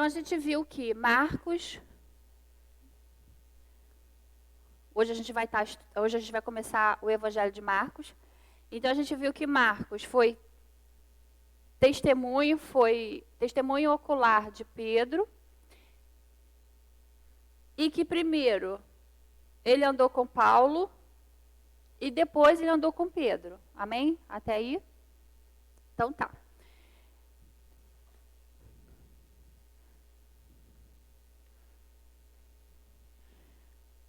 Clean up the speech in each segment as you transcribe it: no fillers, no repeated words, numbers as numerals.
a gente viu que Marcos, hoje a gente vai começar o Evangelho de Marcos. Então a gente viu que Marcos foi testemunho ocular de Pedro, e que primeiro ele andou com Paulo e depois ele andou com Pedro. Amém? Até aí? Então tá.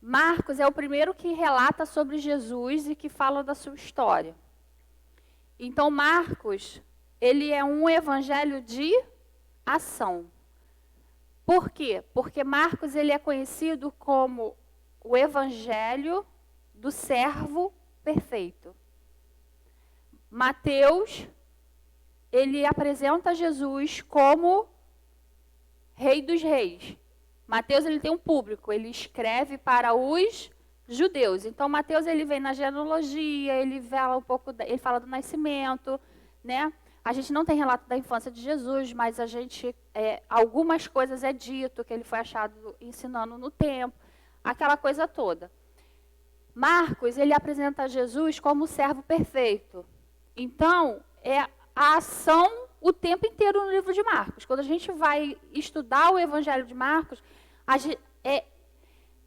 Marcos é o primeiro que relata sobre Jesus e que fala da sua história. Então Marcos, ele é um evangelho de ação. Por quê? Porque Marcos ele é conhecido como o evangelho do servo perfeito. Mateus, ele apresenta Jesus como Rei dos Reis. Mateus ele tem um público, ele escreve para os judeus. Então Mateus ele vem na genealogia, ele fala ele fala do nascimento, né? A gente não tem relato da infância de Jesus, mas a gente algumas coisas é dito que ele foi achado ensinando no templo, aquela coisa toda. Marcos ele apresenta Jesus como o servo perfeito. Então é a ação o tempo inteiro no livro de Marcos. Quando a gente vai estudar o Evangelho de Marcos,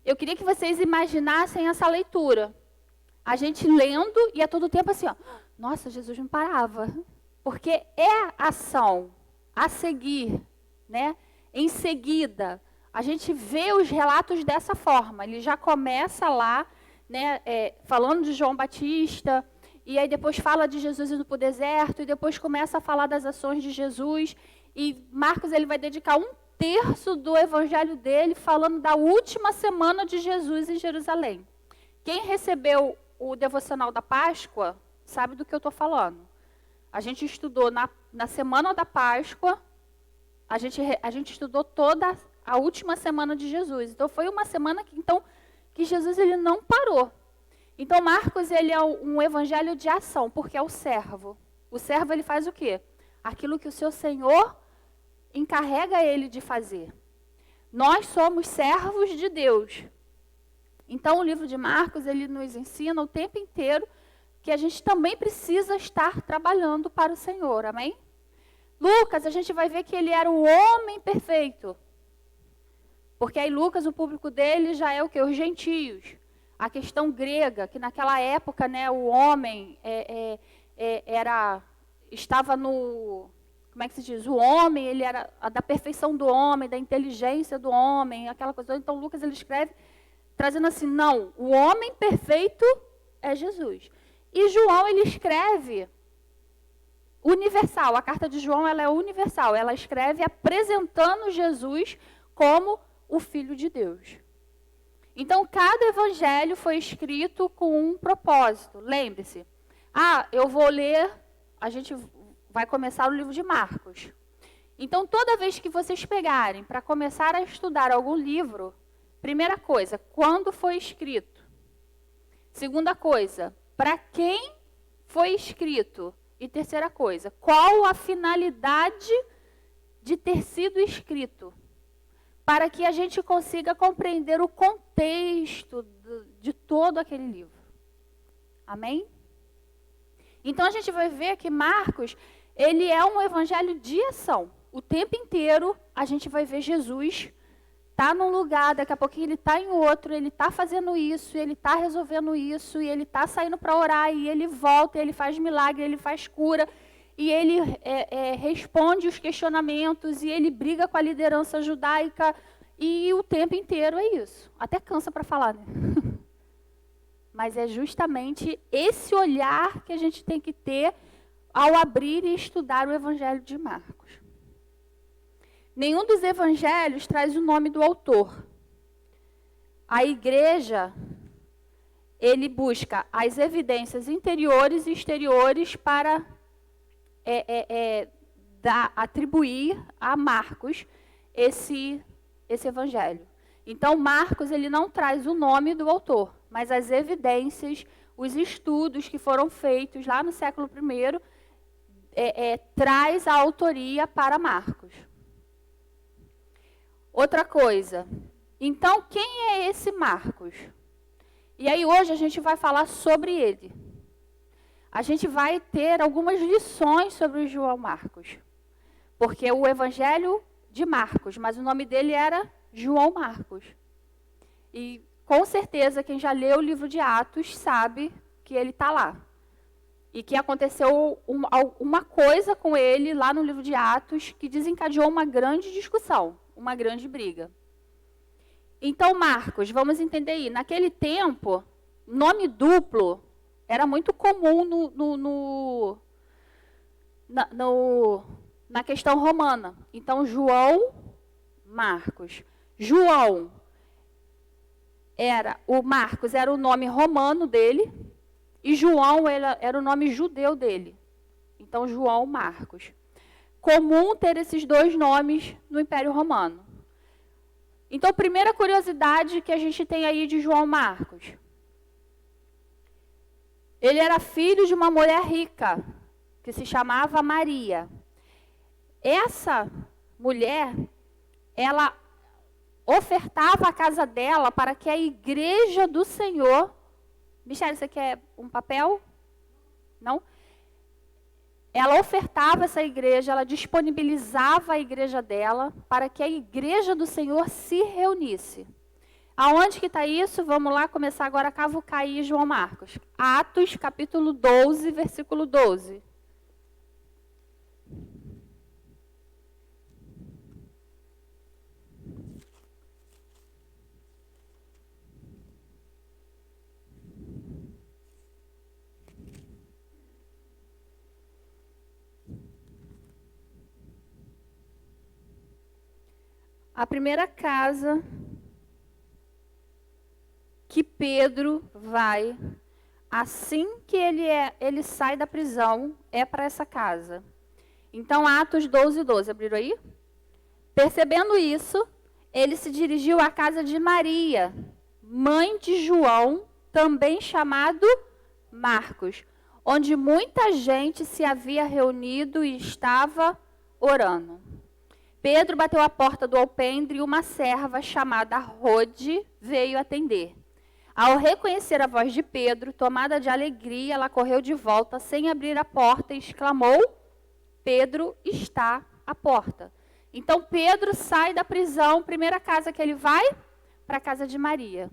eu queria que vocês imaginassem essa leitura. A gente lendo e a todo tempo assim, ó, nossa, Jesus não parava. Porque é ação a seguir, né? Em seguida, a gente vê os relatos dessa forma. Ele já começa lá, né, falando de João Batista, e aí depois fala de Jesus indo para o deserto, e depois começa a falar das ações de Jesus. E Marcos ele vai dedicar 1/3 do evangelho dele falando da última semana de Jesus em Jerusalém. Quem recebeu o devocional da Páscoa sabe do que eu estou falando. A gente estudou na semana da Páscoa, a gente estudou toda a última semana de Jesus. Então foi uma semana que Jesus ele não parou. Então Marcos ele é um evangelho de ação, porque é o servo. O servo ele faz o quê? Aquilo que o seu Senhor encarrega ele de fazer. Nós somos servos de Deus. Então o livro de Marcos ele nos ensina o tempo inteiro que a gente também precisa estar trabalhando para o Senhor, amém? Lucas, a gente vai ver que ele era o homem perfeito. Porque aí Lucas, o público dele já é o quê? Os gentios. A questão grega, que naquela época, né, o homem estava no... Como é que se diz? O homem, ele era da perfeição do homem, da inteligência do homem, aquela coisa. Então Lucas, ele escreve trazendo assim, não, o homem perfeito é Jesus. E João, ele escreve universal. A carta de João, ela é universal. Ela escreve apresentando Jesus como o Filho de Deus. Então, cada evangelho foi escrito com um propósito. Lembre-se. Eu vou ler, a gente vai começar o livro de Marcos. Então, toda vez que vocês pegarem para começar a estudar algum livro, primeira coisa, quando foi escrito? Segunda coisa, para quem foi escrito? E terceira coisa, qual a finalidade de ter sido escrito? Para que a gente consiga compreender o contexto de todo aquele livro. Amém? Então a gente vai ver que Marcos, ele é um evangelho de ação. O tempo inteiro a gente vai ver Jesus está num lugar, daqui a pouquinho ele está em outro, ele está fazendo isso, ele está resolvendo isso, e ele está saindo para orar, e ele volta, e ele faz milagre, ele faz cura, e ele responde os questionamentos, e ele briga com a liderança judaica, e o tempo inteiro é isso. Até cansa para falar, né? Mas é justamente esse olhar que a gente tem que ter ao abrir e estudar o Evangelho de Marcos. Nenhum dos evangelhos traz o nome do autor. A igreja, ele busca as evidências interiores e exteriores para atribuir a Marcos esse evangelho. Então, Marcos ele não traz o nome do autor, mas as evidências, os estudos que foram feitos lá no século I, traz a autoria para Marcos. Outra coisa. Então, quem é esse Marcos? E aí hoje a gente vai falar sobre ele. A gente vai ter algumas lições sobre o João Marcos. Porque o Evangelho de Marcos, mas o nome dele era João Marcos. E com certeza quem já leu o livro de Atos sabe que ele está lá. E que aconteceu uma coisa com ele lá no livro de Atos que desencadeou uma grande discussão, uma grande briga. Então, Marcos, vamos entender aí. Naquele tempo, nome duplo era muito comum na questão romana. Então, João, Marcos. João, o Marcos era o nome romano dele, e João era o nome judeu dele. Então, João, Marcos. Comum ter esses dois nomes no Império Romano. Então, primeira curiosidade que a gente tem aí de João Marcos. Ele era filho de uma mulher rica, que se chamava Maria. Essa mulher, ela ofertava a casa dela para que a igreja do Senhor... Michele, você quer um papel? Não? Ela ofertava essa igreja, ela disponibilizava a igreja dela para que a igreja do Senhor se reunisse. Aonde que está isso? Vamos lá começar agora a cavucar aí João Marcos. Atos, capítulo 12, versículo 12. A primeira casa que Pedro vai, assim que ele sai da prisão, é para essa casa. Então, Atos 12, 12. Abriram aí? Percebendo isso, ele se dirigiu à casa de Maria, mãe de João, também chamado Marcos, onde muita gente se havia reunido e estava orando. Pedro bateu à porta do alpendre e uma serva chamada Rode veio atender. Ao reconhecer a voz de Pedro, tomada de alegria, ela correu de volta sem abrir a porta e exclamou: Pedro está à porta. Então Pedro sai da prisão, primeira casa que ele vai, para a casa de Maria.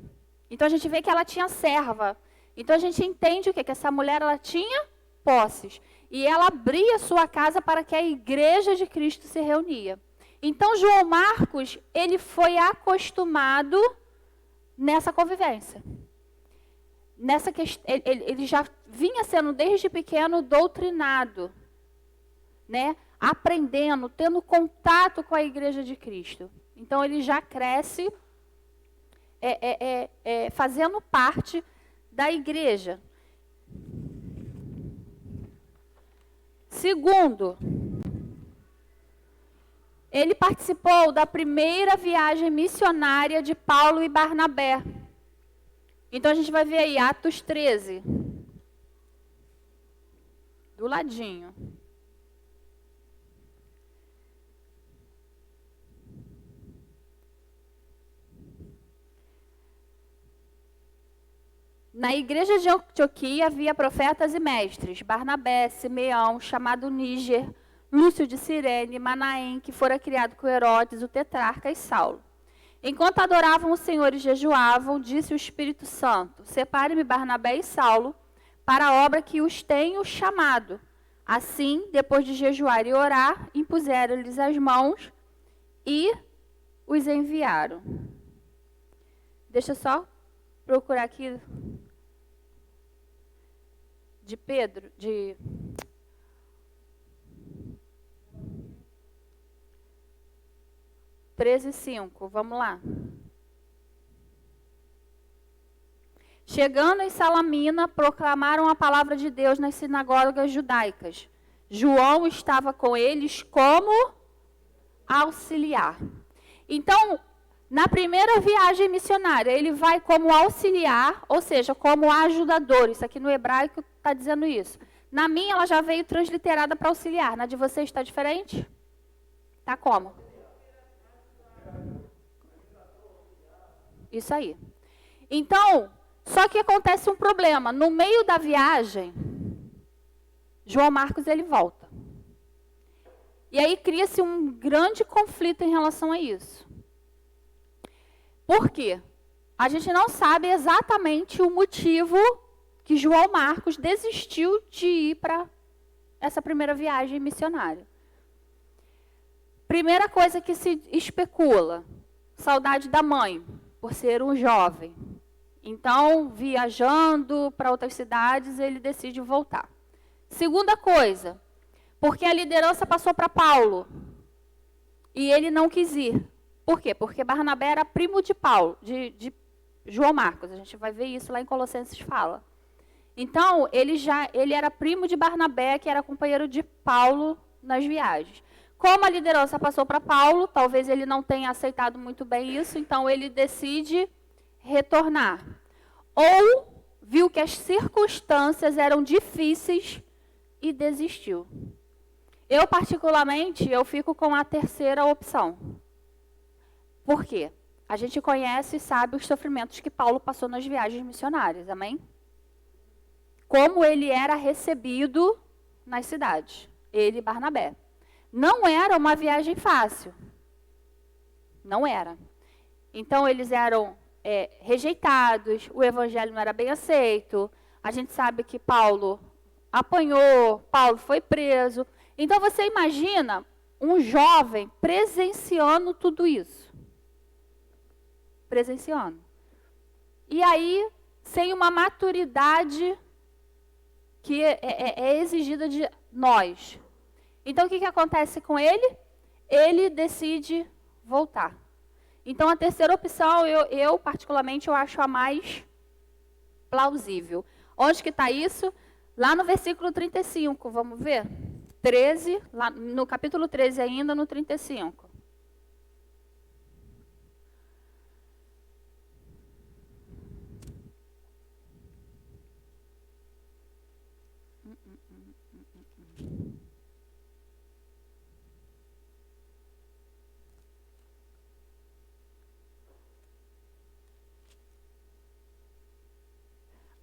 Então a gente vê que ela tinha serva. Então a gente entende o quê? Que essa mulher ela tinha posses. E ela abria sua casa para que a igreja de Cristo se reunia. Então, João Marcos, ele foi acostumado nessa convivência. Ele já vinha sendo, desde pequeno, doutrinado, né? Aprendendo, tendo contato com a igreja de Cristo. Então, ele já cresce fazendo parte da igreja. Segundo, ele participou da primeira viagem missionária de Paulo e Barnabé. Então a gente vai ver aí Atos 13. Do ladinho. Na igreja de Antioquia havia profetas e mestres, Barnabé, Simeão, chamado Níger, Lúcio de Cirene, Manaém, que fora criado com Herodes, o tetrarca, e Saulo. Enquanto adoravam o Senhor e jejuavam, disse o Espírito Santo: separe-me Barnabé e Saulo para a obra que os tenho chamado. Assim, depois de jejuar e orar, impuseram-lhes as mãos e os enviaram. Deixa eu só procurar aqui de Pedro, de... Treze, 5, vamos lá. Chegando em Salamina, proclamaram a palavra de Deus nas sinagogas judaicas. João estava com eles como auxiliar. Então, na primeira viagem missionária, ele vai como auxiliar, ou seja, como ajudador. Isso aqui no hebraico está dizendo isso. Na minha, ela já veio transliterada para auxiliar. Na de vocês está diferente? Está como? Isso aí. Então, só que acontece um problema. No meio da viagem, João Marcos ele volta. E aí cria-se um grande conflito em relação a isso. Por quê? A gente não sabe exatamente o motivo que João Marcos desistiu de ir para essa primeira viagem missionária. Primeira coisa que se especula, saudade da mãe, por ser um jovem. Então, viajando para outras cidades, ele decide voltar. Segunda coisa, porque a liderança passou para Paulo e ele não quis ir. Por quê? Porque Barnabé era primo de Paulo, de João Marcos. A gente vai ver isso lá em Colossenses fala. Então, ele era primo de Barnabé, que era companheiro de Paulo nas viagens. Como a liderança passou para Paulo, talvez ele não tenha aceitado muito bem isso, então ele decide retornar. Ou viu que as circunstâncias eram difíceis e desistiu. Eu, particularmente, eu fico com a terceira opção. Por quê? A gente conhece e sabe os sofrimentos que Paulo passou nas viagens missionárias, amém? Como ele era recebido nas cidades, ele e Barnabé. Não era uma viagem fácil. Não era. Então, eles eram rejeitados, o evangelho não era bem aceito. A gente sabe que Paulo apanhou, Paulo foi preso. Então, você imagina um jovem presenciando tudo isso. Presenciando. E aí, sem uma maturidade que é exigida de nós. Então, o que acontece com ele? Ele decide voltar. Então, a terceira opção, eu particularmente, eu acho a mais plausível. Onde que está isso? Lá no versículo 35, vamos ver? 13, lá no capítulo 13 ainda, no 35.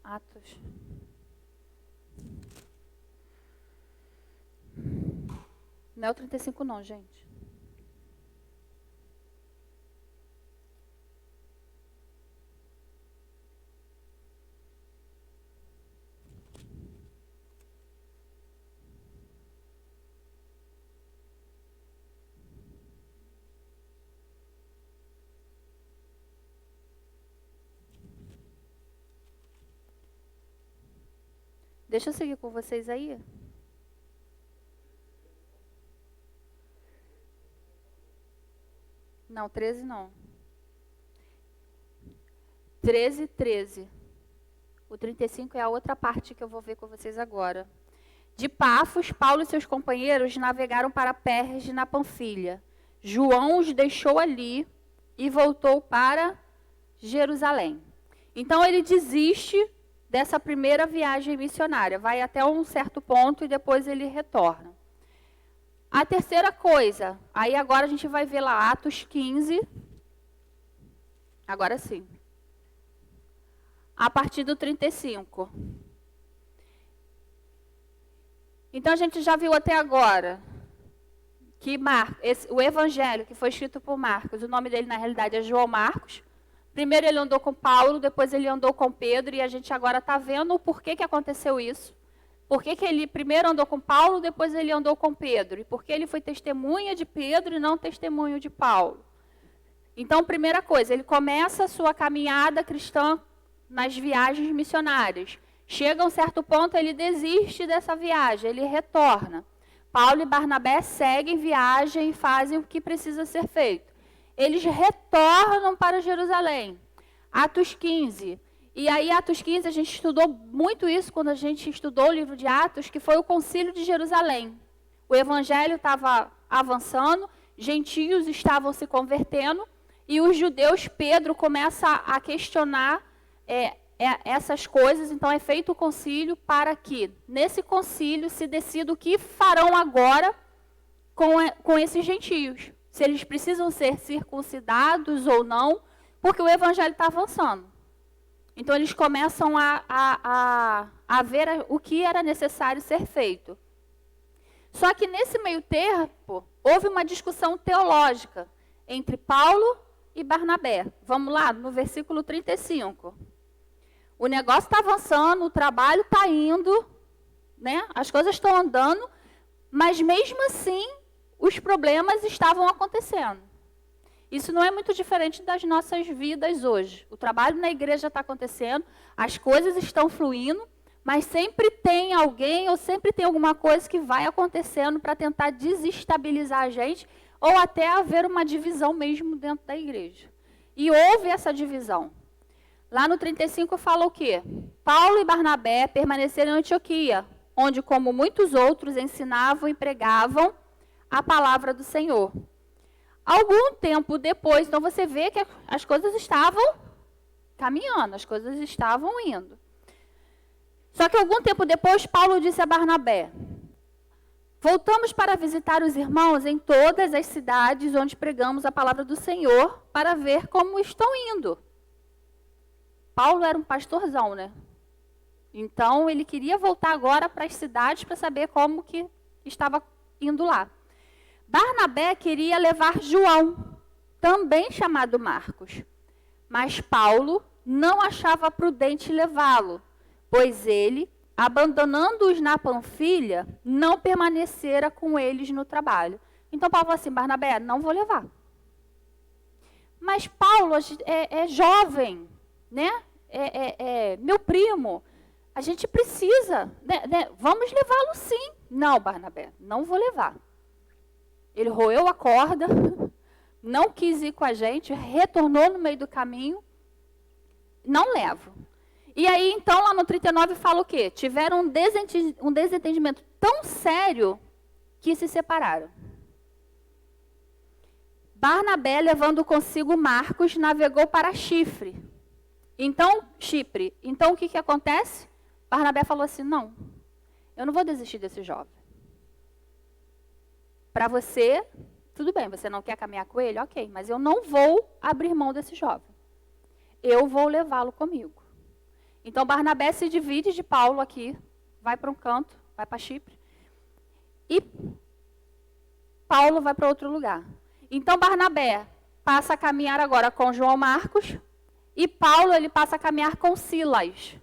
Atos. Não é o 35 não, gente. Deixa eu seguir com vocês aí. Não, 13 não. 13. O 35 é a outra parte que eu vou ver com vocês agora. De Pafos, Paulo e seus companheiros navegaram para Perge, na Panfilha. João os deixou ali e voltou para Jerusalém. Então, ele desiste dessa primeira viagem missionária. Vai até um certo ponto e depois ele retorna. A terceira coisa, aí agora a gente vai ver lá Atos 15. Agora sim. A partir do 35. Então, a gente já viu até agora que o evangelho que foi escrito por Marcos, o nome dele na realidade é João Marcos. Primeiro ele andou com Paulo, depois ele andou com Pedro, e a gente agora está vendo o porquê que aconteceu isso. Por que ele primeiro andou com Paulo, depois ele andou com Pedro. E por que ele foi testemunha de Pedro e não testemunho de Paulo. Então, primeira coisa, ele começa a sua caminhada cristã nas viagens missionárias. Chega a um certo ponto, ele desiste dessa viagem, ele retorna. Paulo e Barnabé seguem viagem e fazem o que precisa ser feito. Eles retornam para Jerusalém. Atos 15. E aí, Atos 15, a gente estudou muito isso quando a gente estudou o livro de Atos, que foi o Concílio de Jerusalém. O evangelho estava avançando, gentios estavam se convertendo, e os judeus, Pedro, começa a questionar essas coisas. Então, é feito o concílio para que, nesse concílio, se decida o que farão agora com esses gentios. Se eles precisam ser circuncidados ou não, Porque o evangelho está avançando. Então, eles começam a ver o que era necessário ser feito. Só que nesse meio tempo, houve uma discussão teológica entre Paulo e Barnabé. Vamos lá, no versículo 35. O negócio está avançando, o trabalho está indo, né? As coisas estão andando, mas mesmo assim, os problemas estavam acontecendo. Isso não é muito diferente das nossas vidas hoje. O trabalho na igreja está acontecendo, as coisas estão fluindo, mas sempre tem alguém ou sempre tem alguma coisa que vai acontecendo para tentar desestabilizar a gente ou até haver uma divisão mesmo dentro da igreja. E houve essa divisão. Lá no 35 fala o quê? Paulo e Barnabé permaneceram em Antioquia, onde, como muitos outros, ensinavam e pregavam a palavra do Senhor. Algum tempo depois, então você vê que as coisas estavam caminhando, as coisas estavam indo. Só que algum tempo depois, Paulo disse a Barnabé: voltamos para visitar os irmãos em todas as cidades onde pregamos a palavra do Senhor, para ver como estão indo. Paulo era um pastorzão, né? Então, ele queria voltar agora para as cidades para saber como que estava indo lá. Barnabé queria levar João, também chamado Marcos. Mas Paulo não achava prudente levá-lo, pois ele, abandonando-os na Panfilha, não permanecera com eles no trabalho. Então Paulo falou assim: Barnabé, não vou levar. Mas Paulo é jovem, né? Meu primo, a gente precisa, né? Vamos levá-lo sim. Não, Barnabé, não vou levar. Ele roeu a corda, não quis ir com a gente, retornou no meio do caminho, não levo. E aí, então, lá no 39 fala o quê? Tiveram um desentendimento tão sério que se separaram. Barnabé, levando consigo Marcos, navegou para Chipre. Então, o que acontece? Barnabé falou assim: não, eu não vou desistir desse jovem. Para você, tudo bem, você não quer caminhar com ele? Ok, mas eu não vou abrir mão desse jovem. Eu vou levá-lo comigo. Então, Barnabé se divide de Paulo aqui, vai para um canto, vai para Chipre, e Paulo vai para outro lugar. Então, Barnabé passa a caminhar agora com João Marcos, e Paulo ele passa a caminhar com Silas.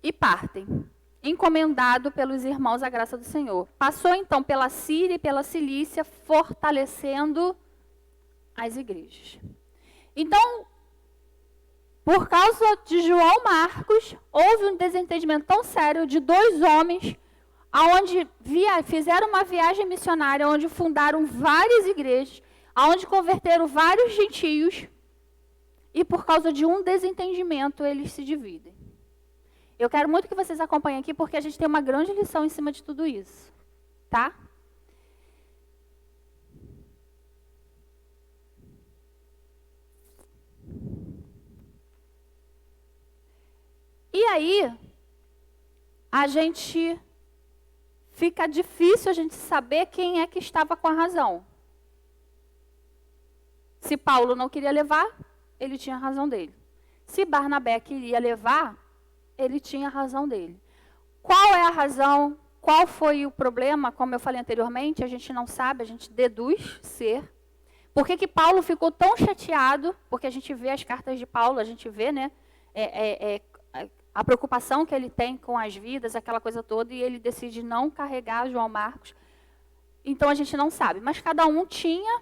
E partem, encomendado pelos irmãos à graça do Senhor. Passou então pela Síria e pela Cilícia, fortalecendo as igrejas. Então, por causa de João Marcos, houve um desentendimento tão sério de dois homens, onde fizeram uma viagem missionária, onde fundaram várias igrejas, onde converteram vários gentios, e por causa de um desentendimento, eles se dividem. Eu quero muito que vocês acompanhem aqui, porque a gente tem uma grande lição em cima de tudo isso. Tá? E aí, fica difícil a gente saber quem é que estava com a razão. Se Paulo não queria levar, ele tinha a razão dele. Se Barnabé queria levar, ele tinha a razão dele. Qual é a razão? Qual foi o problema? Como eu falei anteriormente, a gente não sabe, a gente deduz ser. Por que Paulo ficou tão chateado? Porque a gente vê as cartas de Paulo, a gente vê, né, a preocupação que ele tem com as vidas, aquela coisa toda, e ele decide não carregar João Marcos. Então a gente não sabe, mas cada um tinha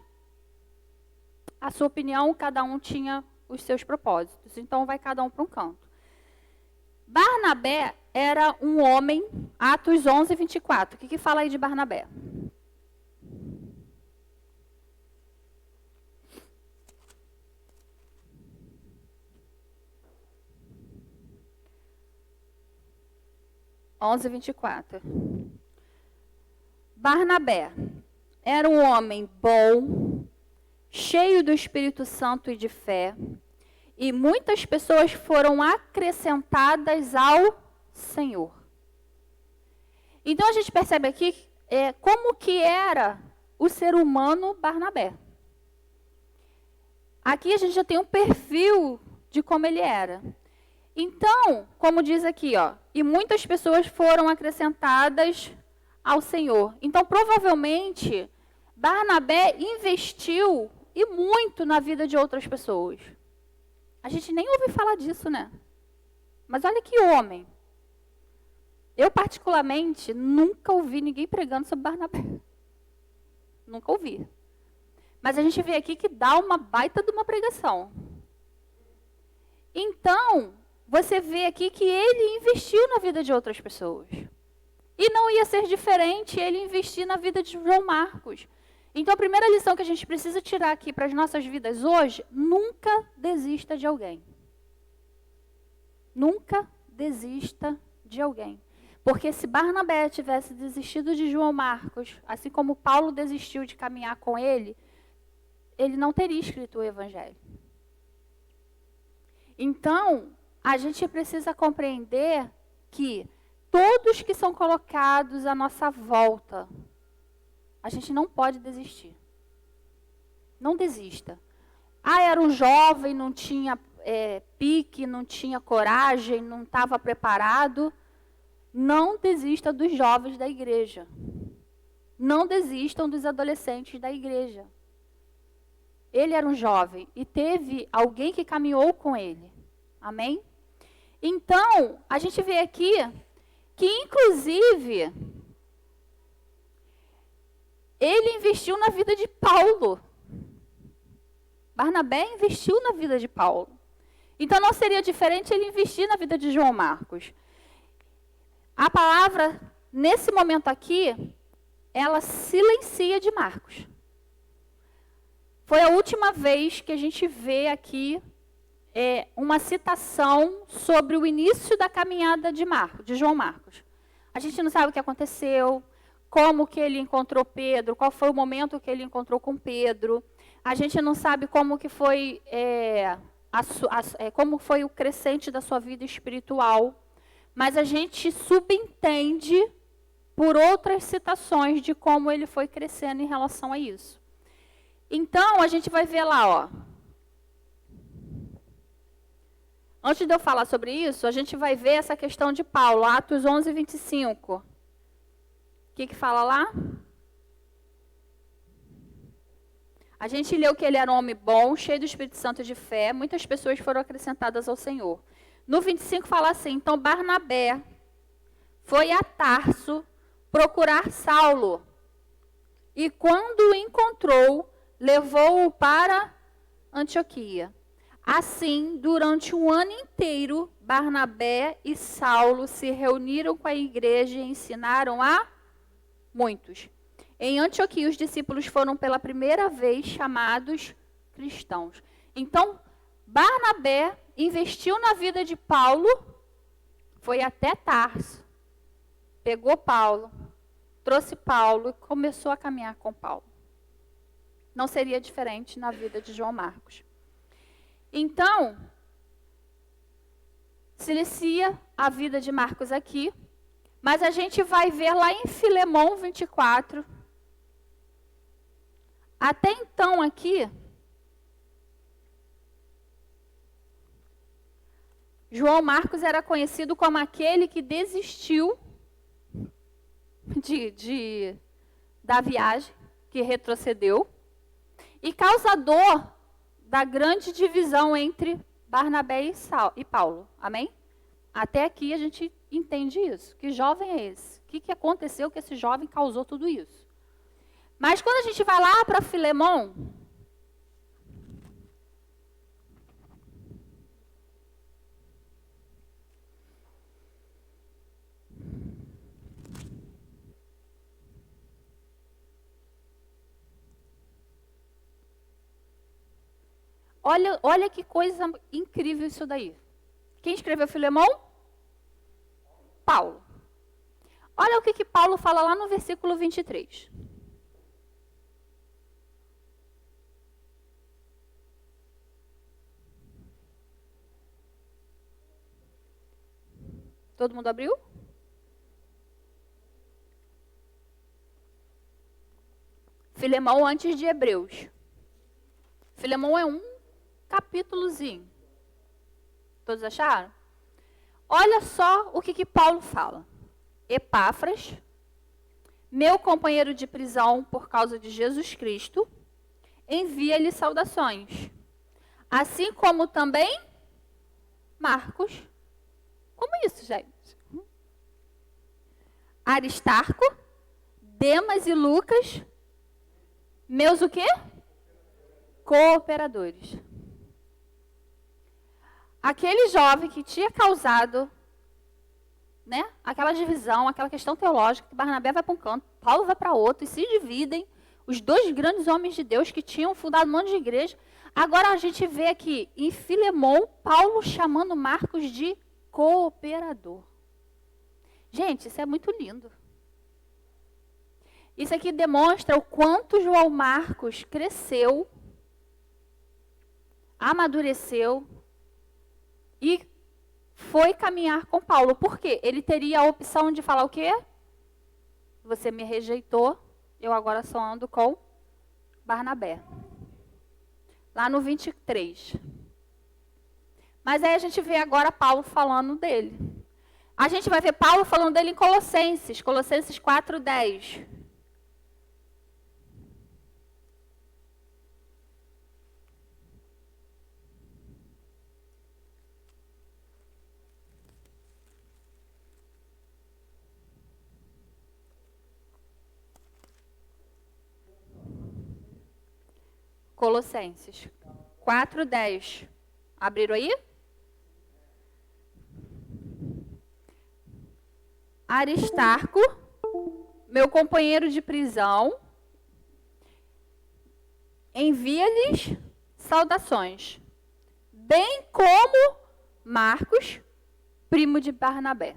a sua opinião, cada um tinha os seus propósitos. Então vai cada um para um canto. Barnabé era um homem, Atos 11, 24. O que fala aí de Barnabé? Onze, 24. Barnabé era um homem bom, cheio do Espírito Santo e de fé, e muitas pessoas foram acrescentadas ao Senhor. Então a gente percebe aqui como que era o ser humano Barnabé. aqui a gente já tem um perfil de como ele era. Então, como diz aqui, ó, e muitas pessoas foram acrescentadas ao Senhor. Então, provavelmente, Barnabé investiu e muito na vida de outras pessoas. A gente nem ouve falar disso, né? Mas olha que homem. Eu, particularmente, nunca ouvi ninguém pregando sobre Barnabé. Nunca ouvi. Mas a gente vê aqui que dá uma baita de uma pregação. Então, você vê aqui que ele investiu na vida de outras pessoas. E não ia ser diferente ele investir na vida de João Marcos. Então, a primeira lição que a gente precisa tirar aqui para as nossas vidas hoje, nunca desista de alguém. Nunca desista de alguém. Porque se Barnabé tivesse desistido de João Marcos, assim como Paulo desistiu de caminhar com ele não teria escrito o Evangelho. Então, a gente precisa compreender que todos que são colocados à nossa volta, a gente não pode desistir. Não desista. Era um jovem, não tinha pique, não tinha coragem, não estava preparado. Não desista dos jovens da igreja. Não desistam dos adolescentes da igreja. Ele era um jovem e teve alguém que caminhou com ele. Amém? Então, a gente vê aqui que, inclusive, ele investiu na vida de Paulo. Barnabé investiu na vida de Paulo. Então, não seria diferente ele investir na vida de João Marcos. A palavra, nesse momento aqui, ela silencia de Marcos. Foi a última vez que a gente vê aqui uma citação sobre o início da caminhada de João Marcos. A gente não sabe o que aconteceu, como que ele encontrou Pedro, qual foi o momento que ele encontrou com Pedro. A gente não sabe como que foi, como foi o crescente da sua vida espiritual. Mas a gente subentende por outras citações de como ele foi crescendo em relação a isso. Então, a gente vai ver lá, ó. Antes de eu falar sobre isso, a gente vai ver essa questão de Paulo, Atos 11, 25. O que fala lá? A gente leu que ele era um homem bom, cheio do Espírito Santo e de fé. Muitas pessoas foram acrescentadas ao Senhor. No 25 fala assim, então Barnabé foi a Tarso procurar Saulo. E quando o encontrou, levou-o para Antioquia. Assim, durante um ano inteiro, Barnabé e Saulo se reuniram com a igreja e ensinaram a muitos. Em Antioquia, os discípulos foram pela primeira vez chamados cristãos. Então, Barnabé investiu na vida de Paulo, foi até Tarso, pegou Paulo, trouxe Paulo e começou a caminhar com Paulo. Não seria diferente na vida de João Marcos. Então, silencia a vida de Marcos aqui, mas a gente vai ver lá em Filemão 24. Até então aqui, João Marcos era conhecido como aquele que desistiu da viagem, que retrocedeu, e causador da grande divisão entre Barnabé e Paulo. Amém? Até aqui a gente entende isso. Que jovem é esse? O que aconteceu que esse jovem causou tudo isso? Mas quando a gente vai lá para Filemão, olha que coisa incrível isso daí. Quem escreveu Filemão? Paulo. Olha o que Paulo fala lá no versículo 23. Todo mundo abriu? Filemão antes de Hebreus. Filemão é um capítulozinho. Todos acharam? Olha só o que Paulo fala. Epáfras, meu companheiro de prisão por causa de Jesus Cristo, envia-lhe saudações. Assim como também Marcos. Como isso, gente? Aristarco, Demas e Lucas, meus o quê? Cooperadores. Aquele jovem que tinha causado, né, aquela divisão, aquela questão teológica, que Barnabé vai para um canto, Paulo vai para outro, e se dividem, os dois grandes homens de Deus que tinham fundado um monte de igreja. Agora a gente vê aqui, em Filemão, Paulo chamando Marcos de cooperador. Gente, isso é muito lindo. Isso aqui demonstra o quanto João Marcos cresceu, amadureceu e foi caminhar com Paulo. Por quê? Ele teria a opção de falar o quê? Você me rejeitou, eu agora só ando com Barnabé. Lá no 23. Mas aí a gente vê agora Paulo falando dele. A gente vai ver Paulo falando dele em Colossenses 4:10. Colossenses 4:10. Abriram aí? Aristarco, meu companheiro de prisão, envia-lhes saudações, bem como Marcos, primo de Barnabé.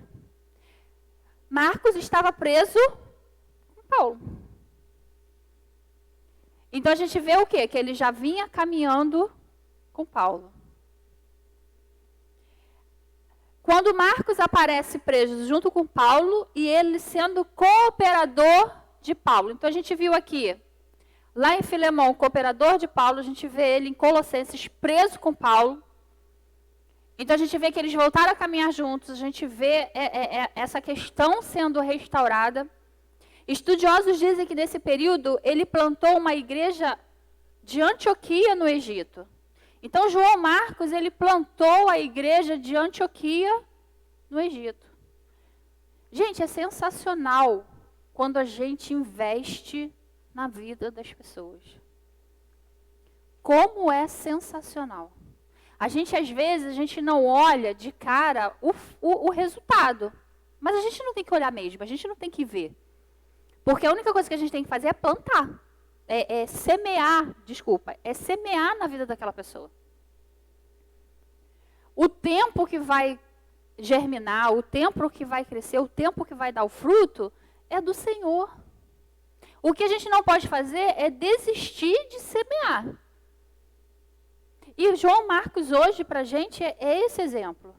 Marcos estava preso com Paulo. Então a gente vê o quê? Que ele já vinha caminhando com Paulo. Quando Marcos aparece preso junto com Paulo e ele sendo cooperador de Paulo. Então a gente viu aqui, lá em Filemão, cooperador de Paulo, a gente vê ele em Colossenses preso com Paulo. Então a gente vê que eles voltaram a caminhar juntos, a gente vê essa questão sendo restaurada. Estudiosos dizem que nesse período ele plantou uma igreja de Antioquia no Egito. Então João Marcos, ele plantou a igreja de Antioquia no Egito. Gente, é sensacional quando a gente investe na vida das pessoas. Como é sensacional. Às vezes, a gente não olha de cara o resultado. Mas a gente não tem que olhar mesmo, a gente não tem que ver. Porque a única coisa que a gente tem que fazer é plantar. É semear na vida daquela pessoa. O tempo que vai germinar, o tempo que vai crescer, o tempo que vai dar o fruto, é do Senhor. O que a gente não pode fazer é desistir de semear. E João Marcos hoje, para a gente, é esse exemplo.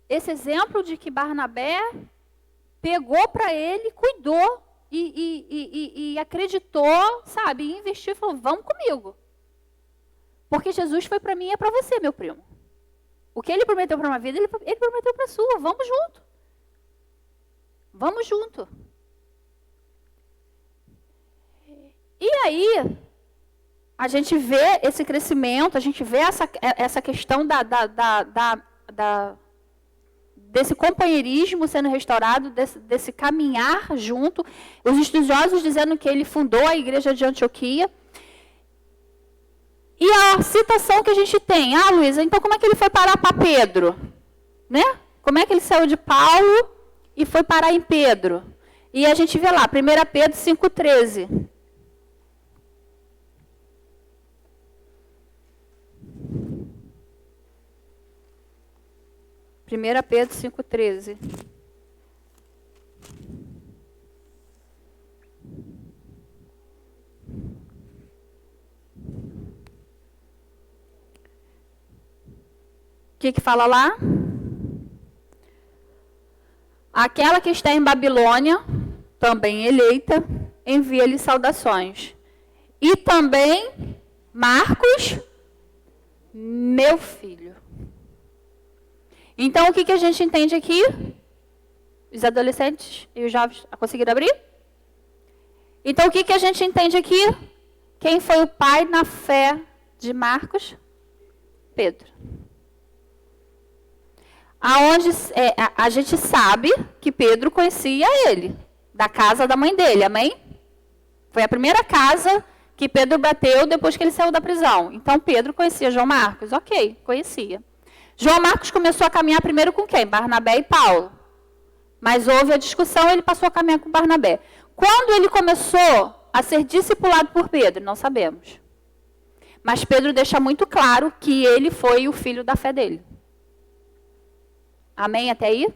Esse exemplo de que Barnabé pegou para ele, cuidou e acreditou, sabe, e investiu e falou, vamos comigo. Porque Jesus foi para mim e é para você, meu primo. O que ele prometeu para uma vida, ele prometeu para a sua. Vamos junto. Vamos junto. E aí, a gente vê esse crescimento, a gente vê essa questão desse companheirismo sendo restaurado, desse caminhar junto. Os estudiosos dizendo que ele fundou a igreja de Antioquia. E a citação que a gente tem, Luísa, então como é que ele foi parar para Pedro? Né? Como é que ele saiu de Paulo e foi parar em Pedro? E a gente vê lá, 1 Pedro 5,13. Primeira Pedro 5,13. O que fala lá? Aquela que está em Babilônia, também eleita, envia-lhe saudações. E também Marcos, meu filho. Então, o que a gente entende aqui? Os adolescentes e os jovens conseguiram abrir? Então, o que a gente entende aqui? Quem foi o pai na fé de Marcos? Pedro. A gente sabe que Pedro conhecia ele, da casa da mãe dele, amém? Foi a primeira casa que Pedro bateu depois que ele saiu da prisão. Então, Pedro conhecia João Marcos? Ok, conhecia. João Marcos começou a caminhar primeiro com quem? Barnabé e Paulo. Mas houve a discussão, ele passou a caminhar com Barnabé. Quando ele começou a ser discipulado por Pedro? Não sabemos. Mas Pedro deixa muito claro que ele foi o filho da fé dele. Amém até aí?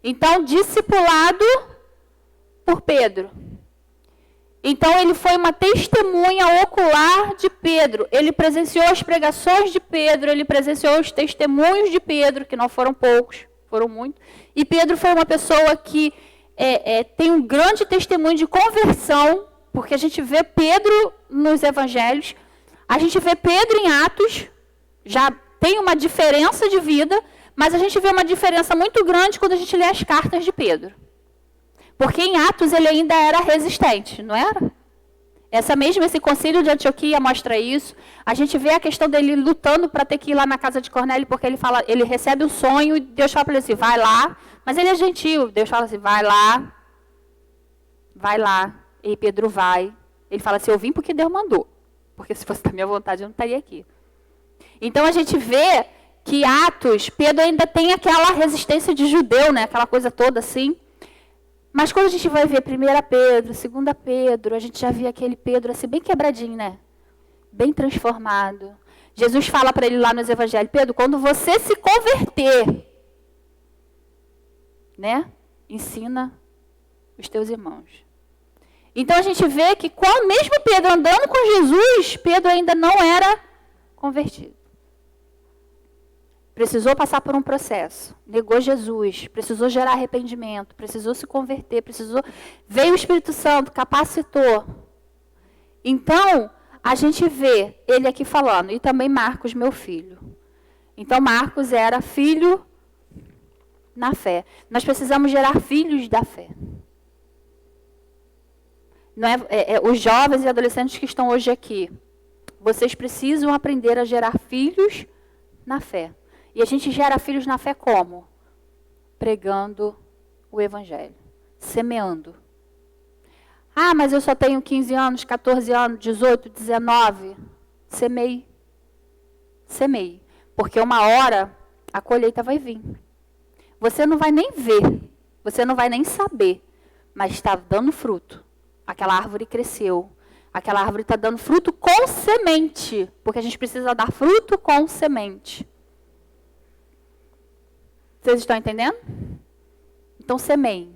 Então, discipulado por Pedro. Então, ele foi uma testemunha ocular de Pedro. Ele presenciou as pregações de Pedro, ele presenciou os testemunhos de Pedro, que não foram poucos, foram muitos. E Pedro foi uma pessoa que tem um grande testemunho de conversão, porque a gente vê Pedro nos evangelhos, a gente vê Pedro em Atos, já tem uma diferença de vida, mas a gente vê uma diferença muito grande quando a gente lê as cartas de Pedro. Porque em Atos ele ainda era resistente, não era? Esse concílio de Antioquia mostra isso. A gente vê a questão dele lutando para ter que ir lá na casa de Cornélio, porque ele recebe um sonho e Deus fala para ele assim, vai lá. Mas ele é gentil, Deus fala assim, vai lá. E Pedro vai. Ele fala assim, eu vim porque Deus mandou. Porque se fosse da minha vontade eu não estaria aqui. Então a gente vê que Atos, Pedro ainda tem aquela resistência de judeu, né? Aquela coisa toda assim. Mas quando a gente vai ver 1 Pedro, 2 Pedro, a gente já vê aquele Pedro assim, bem quebradinho, né? Bem transformado. Jesus fala para ele lá nos evangelhos, Pedro, quando você se converter, né? Ensina os teus irmãos. Então a gente vê que mesmo Pedro andando com Jesus, Pedro ainda não era convertido. Precisou passar por um processo, negou Jesus, precisou gerar arrependimento, precisou se converter, veio o Espírito Santo, capacitou. Então, a gente vê ele aqui falando, e também Marcos, meu filho. Então, Marcos era filho na fé. Nós precisamos gerar filhos da fé. Não os jovens e adolescentes que estão hoje aqui, vocês precisam aprender a gerar filhos na fé. E a gente gera filhos na fé como? Pregando o evangelho, semeando. Ah, mas eu só tenho 15 anos, 14 anos, 18, 19. Semeie. Semeie. Porque uma hora a colheita vai vir. Você não vai nem ver, você não vai nem saber, mas está dando fruto. Aquela árvore cresceu. Aquela árvore está dando fruto com semente, porque a gente precisa dar fruto com semente. Vocês estão entendendo? Então, semeiem.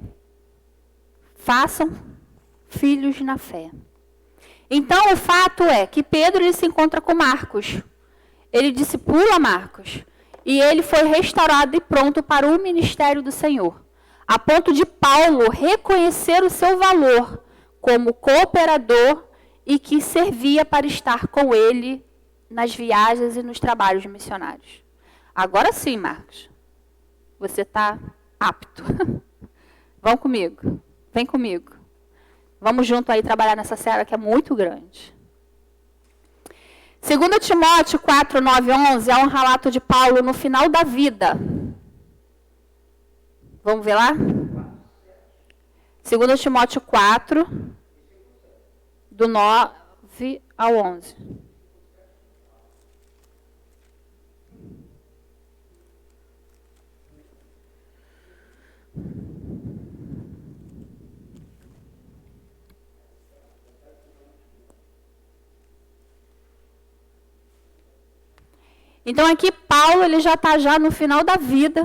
Façam filhos na fé. Então, o fato é que Pedro ele se encontra com Marcos. Ele discipula Marcos. E ele foi restaurado e pronto para o ministério do Senhor. A ponto de Paulo reconhecer o seu valor como cooperador e que servia para estar com ele nas viagens e nos trabalhos missionários. Agora sim, Marcos. Você está apto. Vão comigo. Vem comigo. Vamos junto aí trabalhar nessa série que é muito grande. 2 Timóteo 4, 9 e 11 é um relato de Paulo no final da vida. Vamos ver lá? 2 Timóteo 4, do 9 ao 11. Então aqui Paulo ele já está já no final da vida,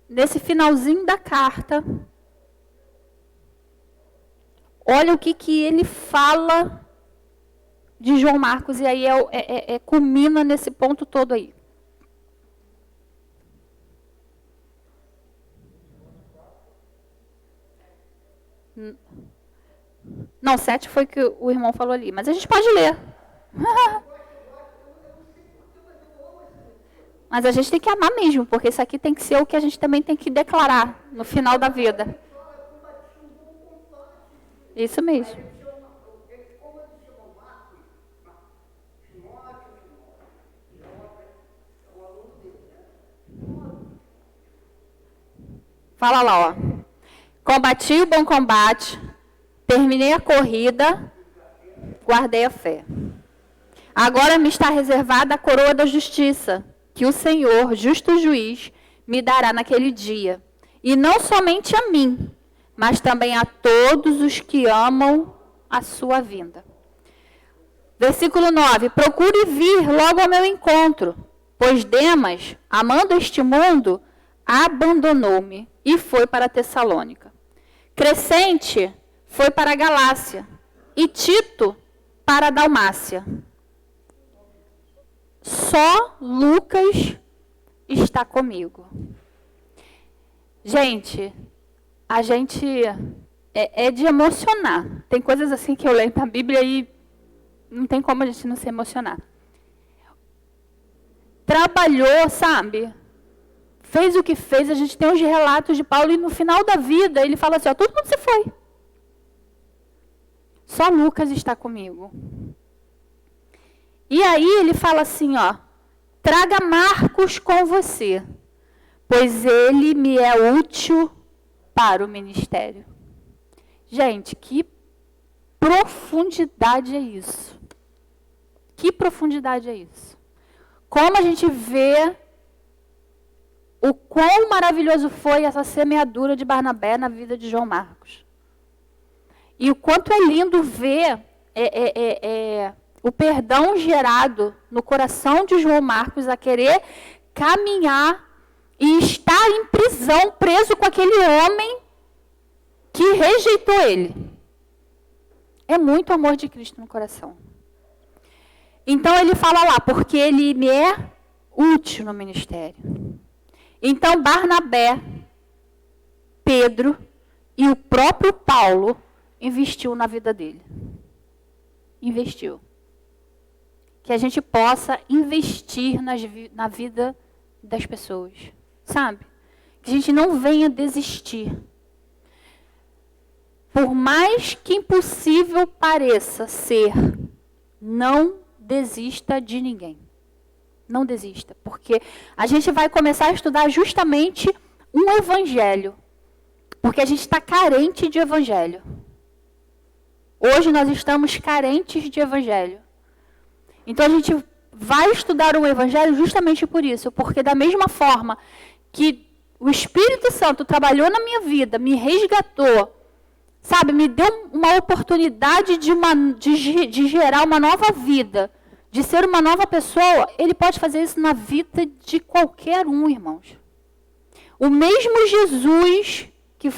nesse finalzinho da carta. Olha o que ele fala de João Marcos, e aí culmina nesse ponto todo aí. Não, 7 foi que o irmão falou ali, mas a gente pode ler. Mas a gente tem que amar mesmo, porque isso aqui tem que ser o que a gente também tem que declarar no final da vida. Isso mesmo. Fala lá, ó. Combati o bom combate, terminei a corrida, guardei a fé. Agora me está reservada a coroa da justiça, que o Senhor, justo juiz, me dará naquele dia. E não somente a mim, mas também a todos os que amam a sua vinda. Versículo 9. Procure vir logo ao meu encontro, pois Demas, amando este mundo, abandonou-me e foi para Tessalônica. Crescente foi para a Galácia e Tito para a Dalmácia. Só Lucas está comigo. Gente, a gente é de emocionar. Tem coisas assim que eu leio na Bíblia e não tem como a gente não se emocionar. Trabalhou, sabe? Fez o que fez. A gente tem os relatos de Paulo e no final da vida ele fala assim, ó, todo mundo se foi. Só Lucas está comigo. E aí ele fala assim, ó, traga Marcos com você, pois ele me é útil para o ministério. Gente, que profundidade é isso? Que profundidade é isso? Como a gente vê o quão maravilhoso foi essa semeadura de Barnabé na vida de João Marcos. E o quanto é lindo ver o perdão gerado no coração de João Marcos a querer caminhar e estar em prisão, preso com aquele homem que rejeitou ele. É muito amor de Cristo no coração. Então ele fala lá, porque ele me é útil no ministério. Então Barnabé, Pedro e o próprio Paulo investiu na vida dele. Investiu. Que a gente possa investir na vida das pessoas, sabe? Que a gente não venha desistir. Por mais que impossível pareça ser, não desista de ninguém. Não desista, porque a gente vai começar a estudar justamente um evangelho. Porque a gente está carente de evangelho. Hoje nós estamos carentes de evangelho. Então a gente vai estudar o evangelho justamente por isso. Porque da mesma forma que o Espírito Santo trabalhou na minha vida, me resgatou, sabe, me deu uma oportunidade de gerar uma nova vida, de ser uma nova pessoa, ele pode fazer isso na vida de qualquer um, irmãos. O mesmo Jesus que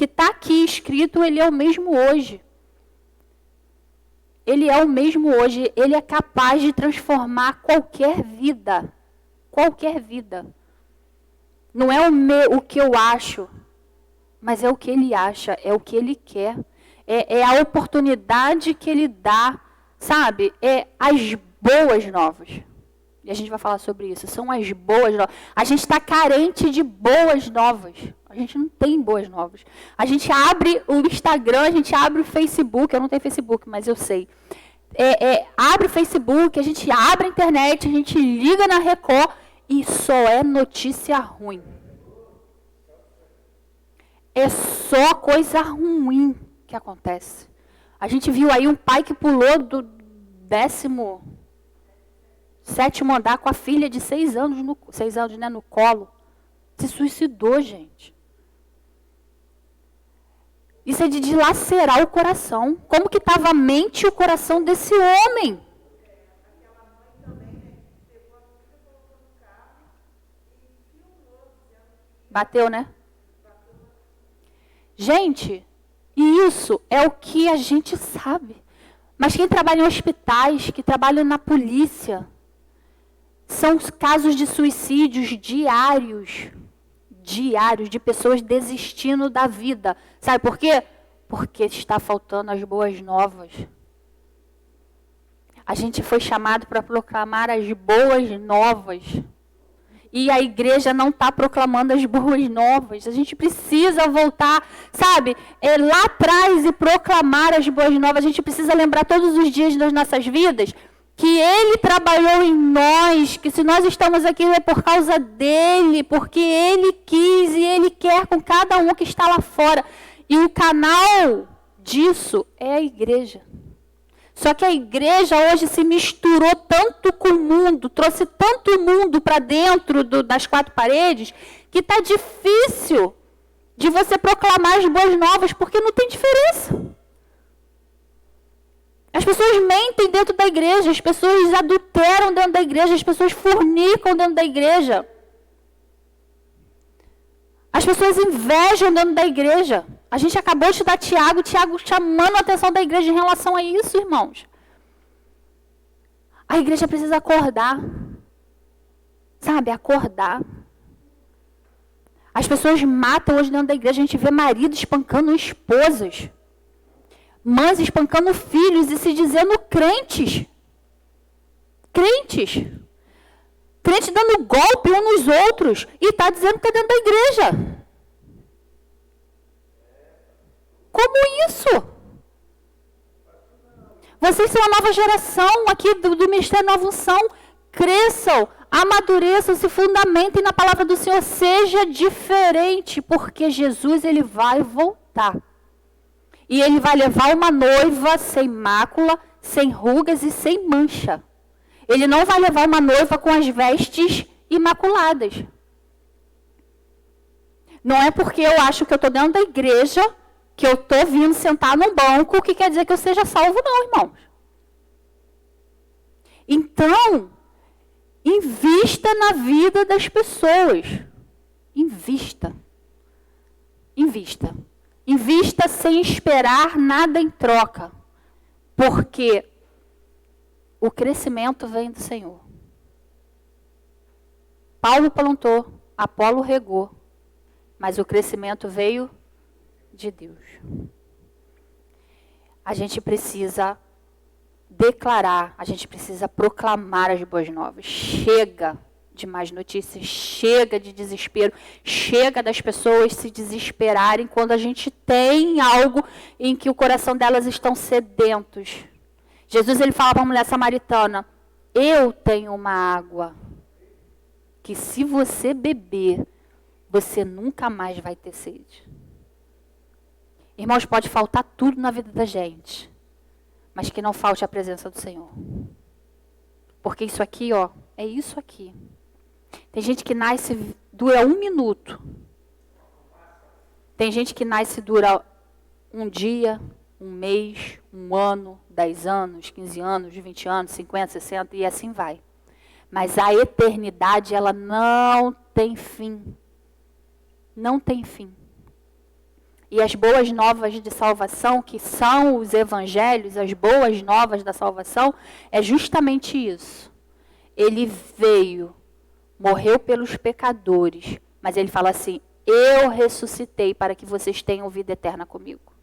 está aqui escrito, ele é o mesmo hoje. Ele é o mesmo hoje, ele é capaz de transformar qualquer vida. Qualquer vida. Não é o que eu acho, mas é o que ele acha, é o que ele quer. É a oportunidade que ele dá, sabe? É as boas novas. E a gente vai falar sobre isso. São as boas novas. A gente está carente de boas novas. A gente não tem boas novas. A gente abre o Instagram, a gente abre o Facebook. Eu não tenho Facebook, mas eu sei. Abre o Facebook, a gente abre a internet, a gente liga na Record e só é notícia ruim. É só coisa ruim que acontece. A gente viu aí um pai que pulou do 17º andar com a filha de 6 anos, no colo. Se suicidou, gente. Isso é de dilacerar o coração. Como que estava a mente e o coração desse homem? Bateu, né? Gente, e isso é o que a gente sabe. Mas quem trabalha em hospitais, que trabalha na polícia, são casos de suicídios diários de pessoas desistindo da vida. Sabe por quê? Porque está faltando as boas novas. A gente foi chamado para proclamar as boas novas. e a igreja não está proclamando as boas novas. A gente precisa voltar, sabe, lá atrás e proclamar as boas novas. A gente precisa lembrar todos os dias das nossas vidas que Ele trabalhou em nós, que se nós estamos aqui é por causa dEle, porque Ele quis e Ele quer com cada um que está lá fora. E o canal disso é a igreja. Só que a igreja hoje se misturou tanto com o mundo, trouxe tanto mundo para dentro das quatro paredes, que está difícil de você proclamar as boas novas, porque não tem diferença. As pessoas mentem dentro da igreja, as pessoas adulteram dentro da igreja, as pessoas fornicam dentro da igreja. As pessoas invejam dentro da igreja. A gente acabou de estudar Tiago chamando a atenção da igreja em relação a isso, irmãos. A igreja precisa acordar. Sabe, acordar. As pessoas matam hoje dentro da igreja, a gente vê maridos espancando esposas. Mães espancando filhos e se dizendo crentes. Crentes. Crente dando golpe uns nos outros e está dizendo que está dentro da igreja. Como isso? Vocês são a nova geração aqui do Ministério Nova Unção. Cresçam, amadureçam, se fundamentem na palavra do Senhor. Seja diferente, porque Jesus ele vai voltar. E ele vai levar uma noiva sem mácula, sem rugas e sem mancha. Ele não vai levar uma noiva com as vestes imaculadas. Não é porque eu acho que eu estou dentro da igreja, que eu estou vindo sentar no banco, que quer dizer que eu seja salvo, não, irmãos. Então, invista na vida das pessoas. Invista. Invista. Invista sem esperar nada em troca. Porque o crescimento vem do Senhor. Paulo plantou, Apolo regou, mas o crescimento veio de Deus. A gente precisa declarar, a gente precisa proclamar as boas novas. Chega de más notícias, chega de desespero, chega das pessoas se desesperarem quando a gente tem algo em que o coração delas estão sedentos. Jesus ele fala para a mulher samaritana, eu tenho uma água que se você beber, você nunca mais vai ter sede. Irmãos, pode faltar tudo na vida da gente, mas que não falte a presença do Senhor. Porque isso aqui, ó, é isso aqui. Tem gente que nasce, dura 1 minuto. Tem gente que nasce, dura um dia, um mês, um ano, 10 anos, 15 anos, 20 anos, 50, 60 e assim vai. Mas a eternidade, ela não tem fim. Não tem fim. E as boas novas de salvação, que são os evangelhos, as boas novas da salvação, é justamente isso. Ele veio, morreu pelos pecadores, mas ele fala assim, eu ressuscitei para que vocês tenham vida eterna comigo.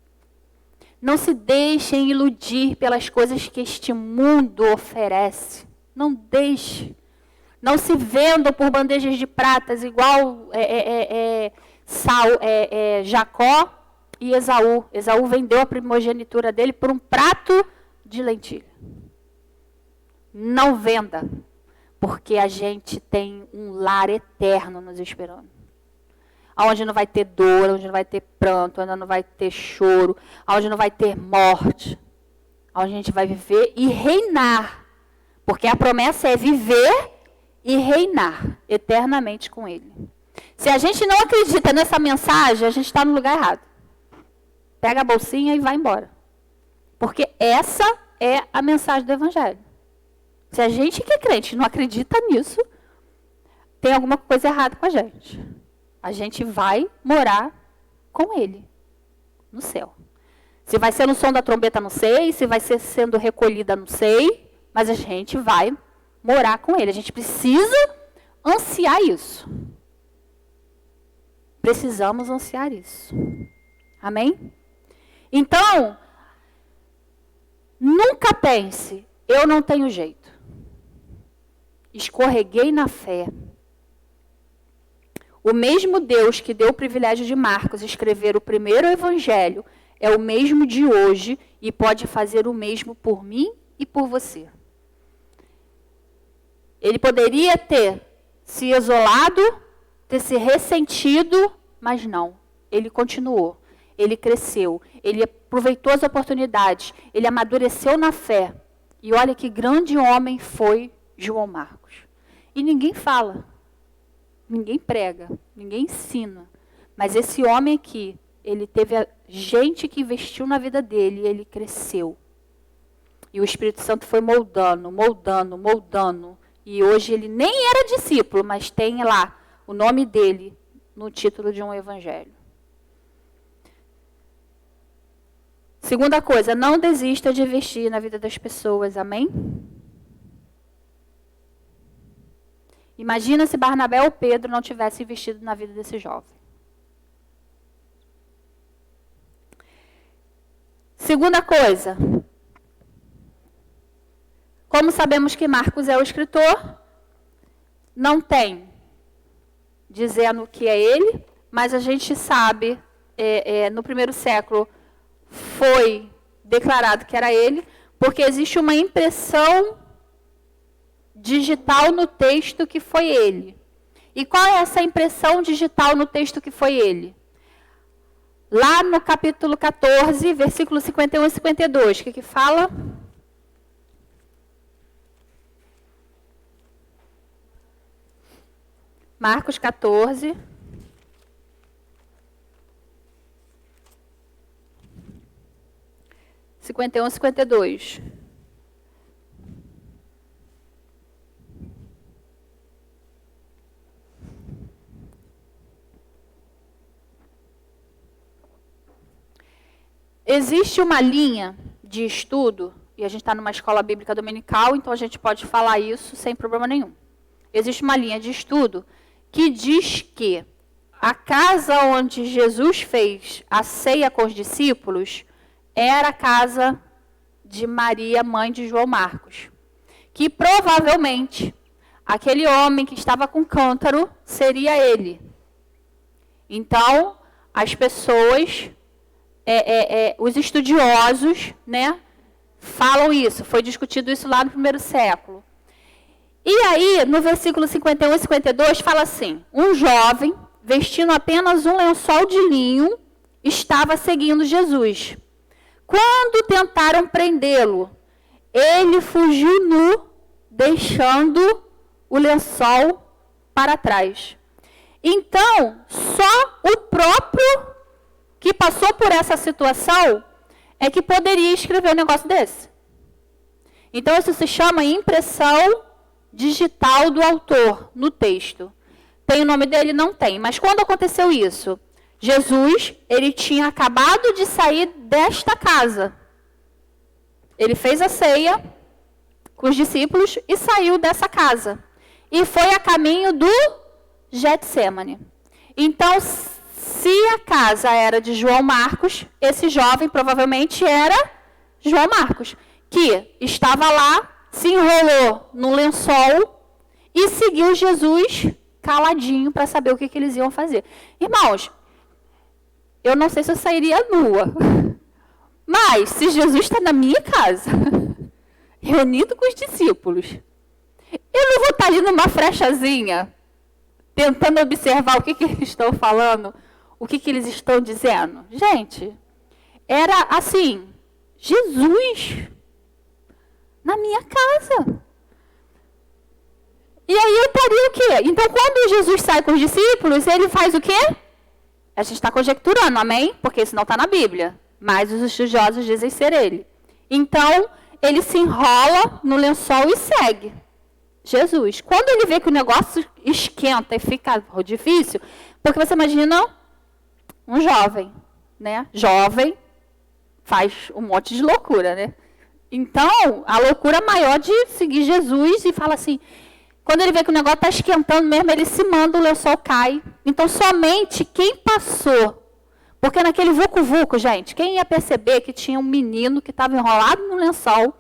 Não se deixem iludir pelas coisas que este mundo oferece. Não deixe. Não se vendam por bandejas de pratas, igual Jacó e Esaú. Esaú vendeu a primogenitura dele por um prato de lentilha. Não venda, porque a gente tem um lar eterno nos esperando. Onde não vai ter dor, onde não vai ter pranto, onde não vai ter choro, onde não vai ter morte. Onde a gente vai viver e reinar. Porque a promessa é viver e reinar eternamente com Ele. Se a gente não acredita nessa mensagem, a gente está no lugar errado. Pega a bolsinha e vai embora. Porque essa é a mensagem do Evangelho. Se a gente que é crente não acredita nisso, tem alguma coisa errada com a gente. A gente vai morar com Ele, no céu. Se vai ser no som da trombeta, não sei. Se vai ser sendo recolhida, não sei. Mas a gente vai morar com Ele. A gente precisa ansiar isso. Precisamos ansiar isso. Amém? Então, nunca pense, eu não tenho jeito. Escorreguei na fé. O mesmo Deus que deu o privilégio de Marcos escrever o primeiro evangelho é o mesmo de hoje e pode fazer o mesmo por mim e por você. Ele poderia ter se isolado, ter se ressentido, mas não. Ele continuou, ele cresceu, ele aproveitou as oportunidades, ele amadureceu na fé. E olha que grande homem foi João Marcos. E ninguém fala, ninguém prega, ninguém ensina. Mas esse homem aqui, ele teve gente que investiu na vida dele e ele cresceu. E o Espírito Santo foi moldando, moldando, moldando. E hoje ele nem era discípulo, mas tem lá o nome dele no título de um evangelho. Segunda coisa, não desista de investir na vida das pessoas, amém? Imagina se Barnabé ou Pedro não tivessem investido na vida desse jovem. Segunda coisa, como sabemos que Marcos é o escritor, não tem dizendo que é ele, mas a gente sabe, no primeiro século foi declarado que era ele, porque existe uma impressão digital no texto que foi ele. E qual é essa impressão digital no texto que foi ele? Lá no capítulo 14, versículos 51 e 52, o que fala? Marcos 14. e 52. Existe uma linha de estudo, e a gente está numa escola bíblica dominical, então a gente pode falar isso sem problema nenhum. Existe uma linha de estudo que diz que a casa onde Jesus fez a ceia com os discípulos era a casa de Maria, mãe de João Marcos. Que provavelmente aquele homem que estava com cântaro seria ele. Então, as pessoas, os estudiosos, né, falam isso. Foi discutido isso lá no primeiro século. E aí, no versículo 51 e 52, fala assim: um jovem, vestindo apenas um lençol de linho, estava seguindo Jesus. Quando tentaram prendê-lo, ele fugiu nu, deixando o lençol para trás. Então, só o próprio que passou por essa situação é que poderia escrever um negócio desse. Então, isso se chama impressão digital do autor no texto. Tem o nome dele? Não tem. Mas quando aconteceu isso? Jesus, ele tinha acabado de sair desta casa. Ele fez a ceia com os discípulos e saiu dessa casa. E foi a caminho do Getsêmani. Então, se a casa era de João Marcos, esse jovem provavelmente era João Marcos, que estava lá, se enrolou no lençol e seguiu Jesus caladinho para saber o que eles iam fazer. Irmãos, eu não sei se eu sairia nua, mas se Jesus está na minha casa, reunido com os discípulos, eu não vou estar ali numa frechazinha, tentando observar o que eles estão falando, o que eles estão dizendo. Gente, era assim, Jesus na minha casa. E aí eu estaria o quê? Então, quando Jesus sai com os discípulos, ele faz o quê? A gente está conjecturando, amém? Porque isso não está na Bíblia. Mas os estudiosos dizem ser ele. Então, ele se enrola no lençol e segue Jesus. Quando ele vê que o negócio esquenta e fica difícil, porque você imagina um jovem, né? Jovem faz um monte de loucura, né? Então, a loucura maior de seguir Jesus e fala assim, quando ele vê que o negócio está esquentando mesmo, ele se manda, o lençol cai. Então, somente quem passou, porque naquele vucu-vucu, gente, quem ia perceber que tinha um menino que estava enrolado no lençol,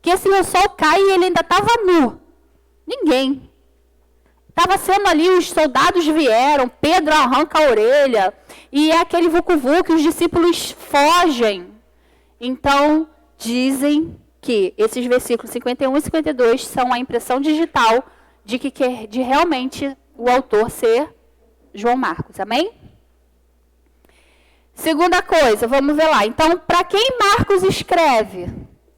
que esse lençol cai e ele ainda estava nu? Ninguém. Estava sendo ali, os soldados vieram, Pedro arranca a orelha, e é aquele vucu-vucu, os discípulos fogem. Então, dizem que esses versículos 51 e 52 são a impressão digital de realmente o autor ser João Marcos. Amém? Segunda coisa, vamos ver lá. Então, para quem Marcos escreve?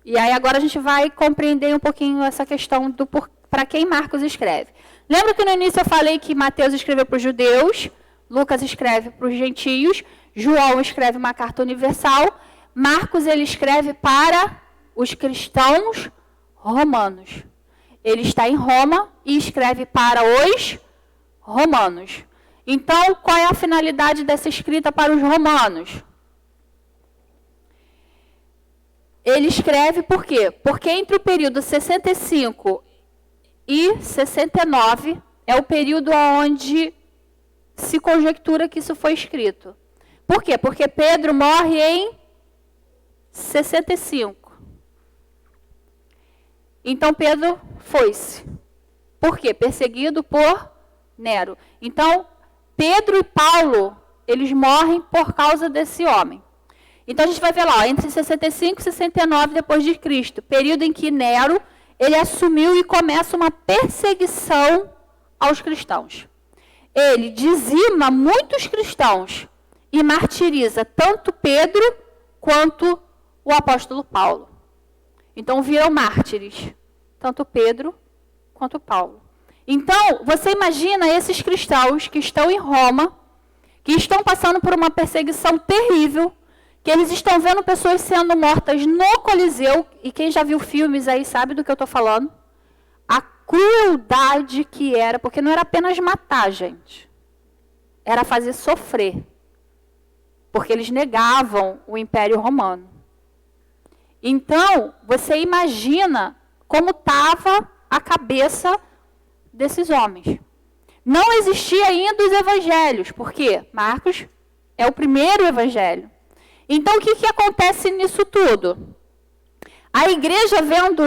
E aí agora a gente vai compreender um pouquinho essa questão do para quem Marcos escreve. Lembra que no início eu falei que Mateus escreveu para os judeus, Lucas escreve para os gentios, João escreve uma carta universal, Marcos ele escreve para os cristãos romanos. Ele está em Roma e escreve para os romanos. Então, qual é a finalidade dessa escrita para os romanos? Ele escreve por quê? Porque entre o período 65 e 69 é o período onde se conjectura que isso foi escrito. Por quê? Porque Pedro morre em 65. Então Pedro foi-se. Por quê? Perseguido por Nero. Então, Pedro e Paulo, eles morrem por causa desse homem. Então a gente vai ver lá, entre 65 e 69 depois de Cristo, período em que Nero, ele assumiu e começa uma perseguição aos cristãos. Ele dizima muitos cristãos e martiriza tanto Pedro quanto o apóstolo Paulo. Então viram mártires, tanto Pedro quanto Paulo. Então, você imagina esses cristãos que estão em Roma, que estão passando por uma perseguição terrível, que eles estão vendo pessoas sendo mortas no Coliseu, e quem já viu filmes aí sabe do que eu estou falando, a crueldade que era, porque não era apenas matar, gente, era fazer sofrer, porque eles negavam o Império Romano. Então, você imagina como estava a cabeça desses homens. Não existia ainda os evangelhos, porque Marcos é o primeiro evangelho. Então, o que acontece nisso tudo? A igreja, vendo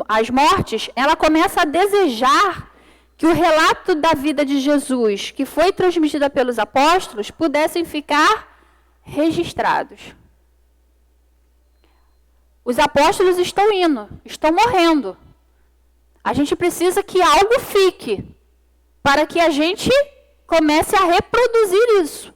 as mortes, ela começa a desejar que o relato da vida de Jesus, que foi transmitida pelos apóstolos, pudessem ficar registrados. Os apóstolos estão indo, estão morrendo. A gente precisa que algo fique, para que a gente comece a reproduzir isso.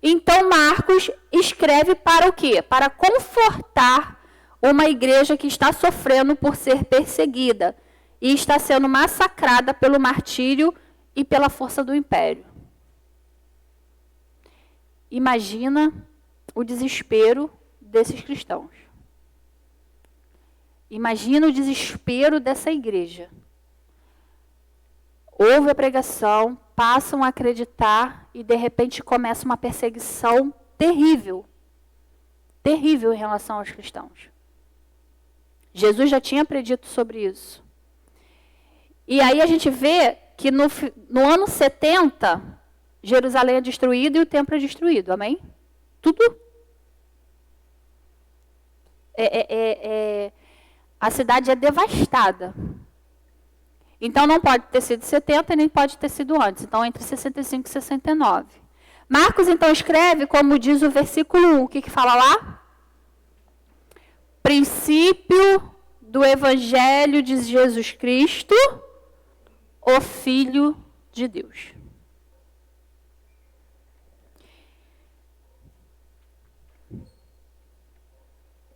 Então, Marcos escreve para o quê? Para confortar uma igreja que está sofrendo por ser perseguida e está sendo massacrada pelo martírio e pela força do império. Imagina o desespero desses cristãos. Imagina o desespero dessa igreja. Ouve a pregação, passam a acreditar e de repente começa uma perseguição terrível. Terrível em relação aos cristãos. Jesus já tinha predito sobre isso. E aí a gente vê que no ano 70, Jerusalém é destruída e o templo é destruído. Amém? Tudo. A cidade é devastada. Então não pode ter sido 70 e nem pode ter sido antes. Então entre 65 e 69. Marcos então escreve, como diz o versículo 1. O que fala lá? Princípio do Evangelho de Jesus Cristo, o Filho de Deus.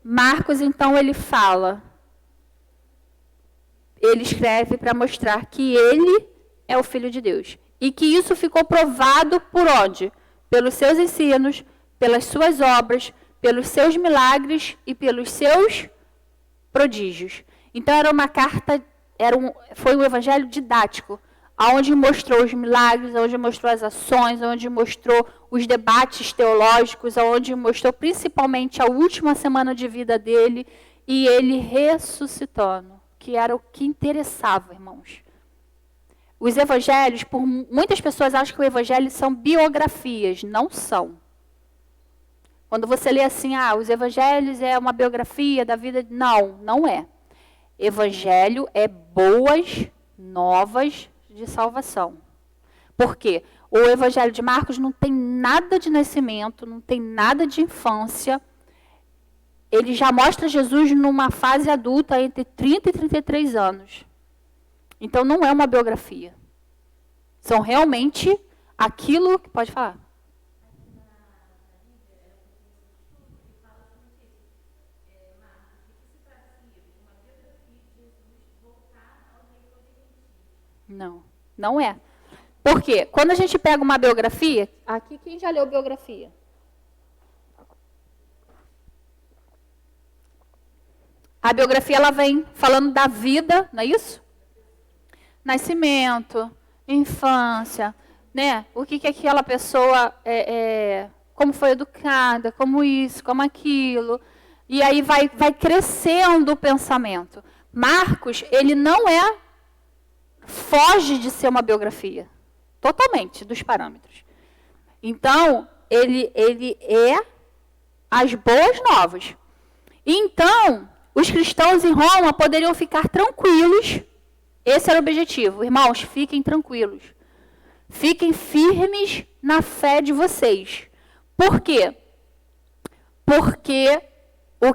Marcos então ele escreve para mostrar que ele é o Filho de Deus. E que isso ficou provado por onde? Pelos seus ensinos, pelas suas obras, pelos seus milagres e pelos seus prodígios. Então era uma carta, foi um evangelho didático, onde mostrou os milagres, onde mostrou as ações, onde mostrou os debates teológicos, onde mostrou principalmente a última semana de vida dele e ele ressuscitando, que era o que interessava, irmãos. Os evangelhos, muitas pessoas acham que o evangelho são biografias, não são. Quando você lê assim, os evangelhos é uma biografia da vida, não é. Evangelho é boas novas de salvação. Por quê? O Evangelho de Marcos não tem nada de nascimento, não tem nada de infância. Ele já mostra Jesus numa fase adulta entre 30 e 33 anos. Então não é uma biografia. São realmente aquilo que pode falar. Não, não é. Por quê? Quando a gente pega uma biografia, aqui quem já leu biografia? A biografia ela vem falando da vida, não é isso? Nascimento, infância, né? O que aquela pessoa, como foi educada, como isso, como aquilo. E aí vai crescendo o pensamento. Marcos, ele não foge de ser uma biografia. Totalmente dos parâmetros. Então, ele é as boas novas. Então, os cristãos em Roma poderiam ficar tranquilos. Esse era o objetivo. Irmãos, fiquem tranquilos. Fiquem firmes na fé de vocês. Por quê? Porque o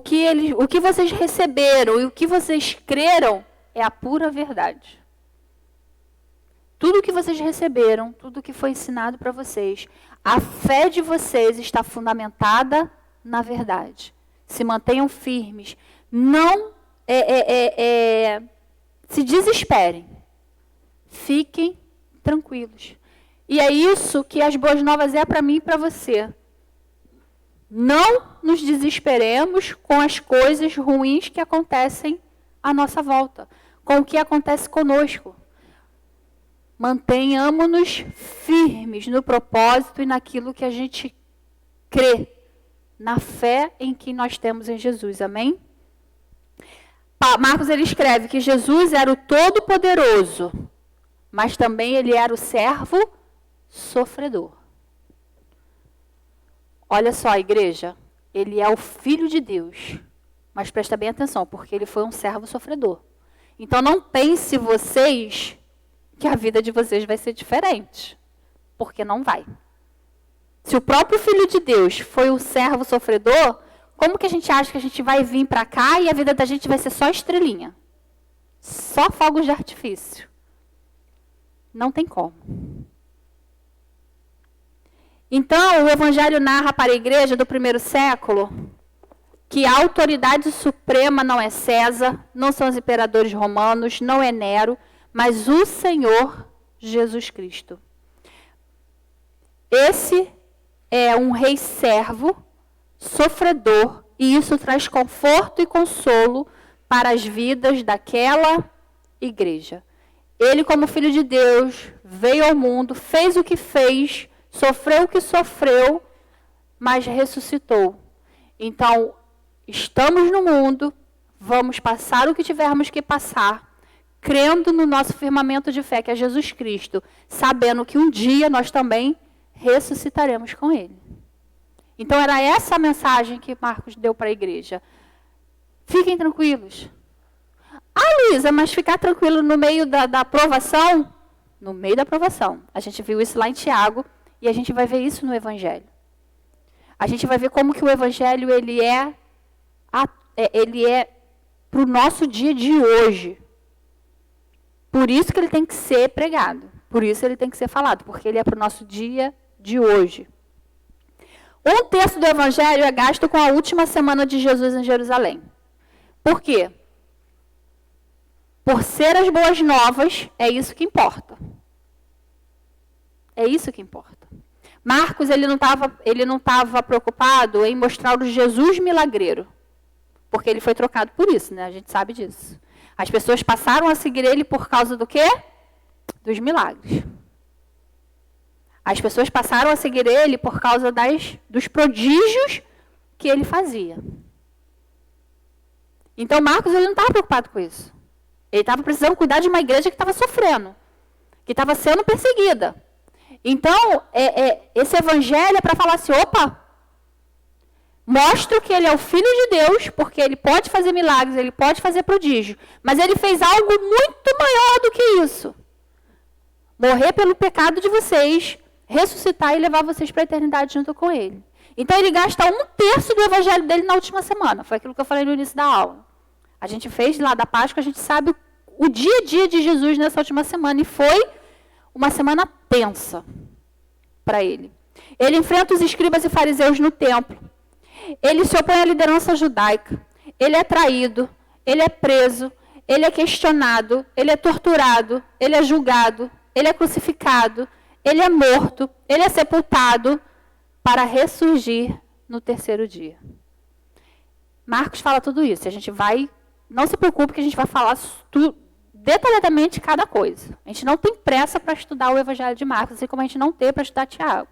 que vocês receberam e o que vocês creram é a pura verdade. Tudo que vocês receberam, tudo que foi ensinado para vocês, a fé de vocês está fundamentada na verdade. Se mantenham firmes. Não se desesperem. Fiquem tranquilos. E é isso que as boas novas é para mim e para você. Não nos desesperemos com as coisas ruins que acontecem à nossa volta, com o que acontece conosco. Mantenhamos-nos firmes no propósito e naquilo que a gente crê, na fé em que nós temos em Jesus. Amém? Marcos ele escreve que Jesus era o Todo-Poderoso, mas também ele era o servo sofredor. Olha só, igreja, ele é o Filho de Deus, mas presta bem atenção, porque ele foi um servo sofredor. Então não pense vocês que a vida de vocês vai ser diferente, porque não vai. Se o próprio Filho de Deus foi um servo sofredor, como que a gente acha que a gente vai vir para cá e a vida da gente vai ser só estrelinha? Só fogos de artifício. Não tem como. Então, o Evangelho narra para a igreja do primeiro século que a autoridade suprema não é César, não são os imperadores romanos, não é Nero, mas o Senhor Jesus Cristo. Esse é um rei servo, sofredor, e isso traz conforto e consolo para as vidas daquela igreja. Ele, como Filho de Deus, veio ao mundo, fez o que fez, sofreu o que sofreu, mas ressuscitou. Então, estamos no mundo, vamos passar o que tivermos que passar, crendo no nosso firmamento de fé, que é Jesus Cristo, sabendo que um dia nós também ressuscitaremos com Ele. Então, era essa a mensagem que Marcos deu para a igreja. Fiquem tranquilos. Ah, Luísa, mas ficar tranquilo no meio da aprovação? No meio da aprovação. A gente viu isso lá em Tiago e a gente vai ver isso no Evangelho. A gente vai ver como que o Evangelho ele é para o nosso dia de hoje. Por isso que ele tem que ser pregado. Por isso ele tem que ser falado, porque ele é para o nosso dia de hoje. Um terço do Evangelho é gasto com a última semana de Jesus em Jerusalém. Por quê? Por ser as boas novas, é isso que importa. É isso que importa. Marcos ele não estava preocupado em mostrar o Jesus milagreiro. Porque ele foi trocado por isso, né? A gente sabe disso. As pessoas passaram a seguir ele por causa do quê? Dos milagres. As pessoas passaram a seguir ele por causa dos prodígios que ele fazia. Então, Marcos ele não estava preocupado com isso. Ele estava precisando cuidar de uma igreja que estava sofrendo, que estava sendo perseguida. Então, esse evangelho é para falar assim, opa, mostra que ele é o Filho de Deus, porque ele pode fazer milagres, ele pode fazer prodígio. Mas ele fez algo muito maior do que isso. morrer pelo pecado de vocês, ressuscitar e levar vocês para a eternidade junto com ele. Então, ele gasta 1/3 do evangelho dele na última semana. Foi aquilo que eu falei no início da aula. A gente fez lá da Páscoa, a gente sabe o dia a dia de Jesus nessa última semana. E foi uma semana tensa para ele. Ele enfrenta os escribas e fariseus no templo. Ele se opõe à liderança judaica. Ele é traído. Ele é preso. Ele é questionado. Ele é torturado. Ele é julgado. Ele é crucificado. Ele é morto. Ele é sepultado para ressurgir no 3º dia. Marcos fala tudo isso. A gente vai... Não se preocupe que a gente vai falar detalhadamente cada coisa. A gente não tem pressa para estudar o Evangelho de Marcos, assim como a gente não tem para estudar Tiago.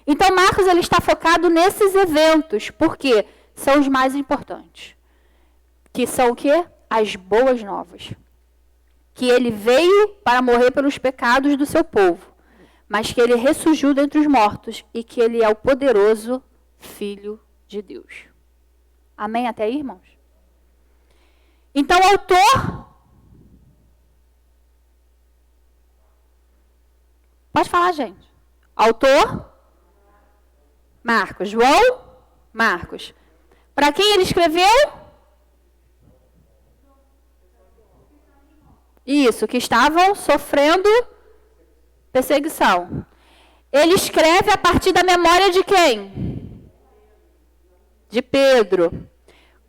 Então, Marcos ele está focado nesses eventos, porque são os mais importantes. Que são o quê? As boas novas. Que ele veio para morrer pelos pecados do seu povo, mas que ele ressurgiu dentre os mortos e que ele é o poderoso Filho de Deus. Amém até aí, irmãos? Então, o autor... Pode falar, gente. Autor? Marcos. João? Marcos. Para quem ele escreveu? Isso, que estavam sofrendo perseguição. Ele escreve a partir da memória de quem? De Pedro.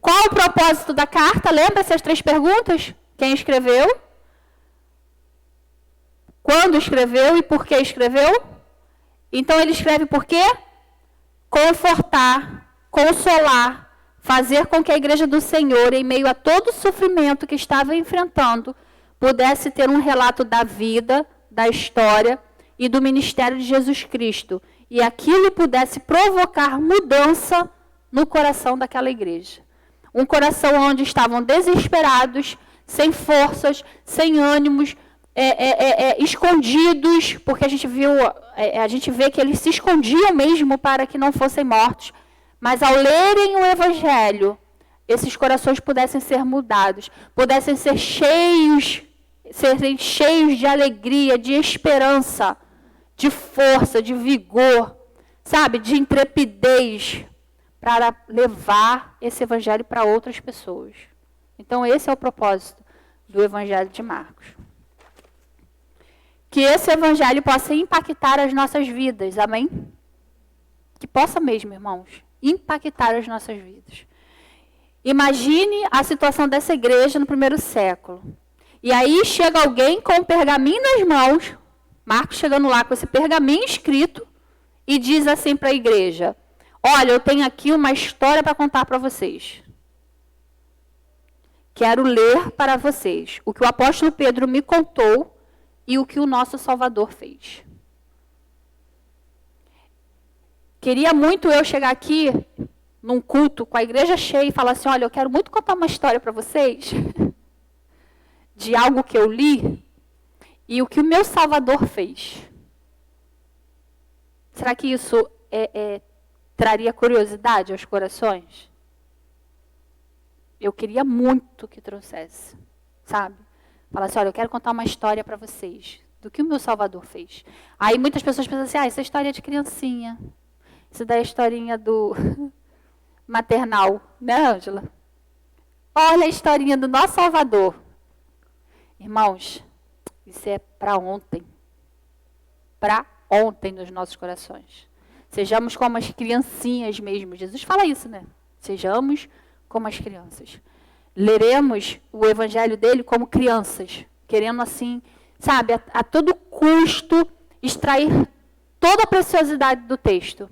Qual o propósito da carta? Lembra essas 3 perguntas? Quem escreveu? Quando escreveu e por que escreveu? Então ele escreve por quê? Confortar, consolar, fazer com que a igreja do Senhor, em meio a todo o sofrimento que estava enfrentando, pudesse ter um relato da vida, da história e do ministério de Jesus Cristo. E aquilo pudesse provocar mudança no coração daquela igreja. Um coração onde estavam desesperados, sem forças, sem ânimos, escondidos, porque a gente vê que eles se escondiam mesmo para que não fossem mortos. Mas ao lerem o Evangelho, esses corações pudessem ser mudados, pudessem ser serem cheios de alegria, de esperança, de força, de vigor, sabe, de intrepidez, para levar esse Evangelho para outras pessoas. Então, esse é o propósito do Evangelho de Marcos. Que esse Evangelho possa impactar as nossas vidas, amém? Que possa mesmo, irmãos, impactar as nossas vidas. Imagine a situação dessa igreja no 1º século. E aí chega alguém com um pergaminho nas mãos, Marcos chegando lá com esse pergaminho escrito, e diz assim para a igreja: olha, eu tenho aqui uma história para contar para vocês. Quero ler para vocês o que o apóstolo Pedro me contou e o que o nosso Salvador fez. Queria muito eu chegar aqui num culto com a igreja cheia e falar assim: olha, eu quero muito contar uma história para vocês de algo que eu li e o que o meu Salvador fez. Será que isso traria curiosidade aos corações? Eu queria muito que trouxesse, sabe? Falar assim: olha, eu quero contar uma história para vocês do que o meu Salvador fez. Aí muitas pessoas pensam assim: essa história é de criancinha. Isso daí é a historinha do maternal, né, Ângela? Olha a historinha do nosso Salvador. Irmãos, isso é para ontem. Para ontem nos nossos corações. Sejamos como as criancinhas mesmo. Jesus fala isso, né? Sejamos como as crianças. Leremos o evangelho dele como crianças, querendo assim, sabe, a todo custo extrair toda a preciosidade do texto,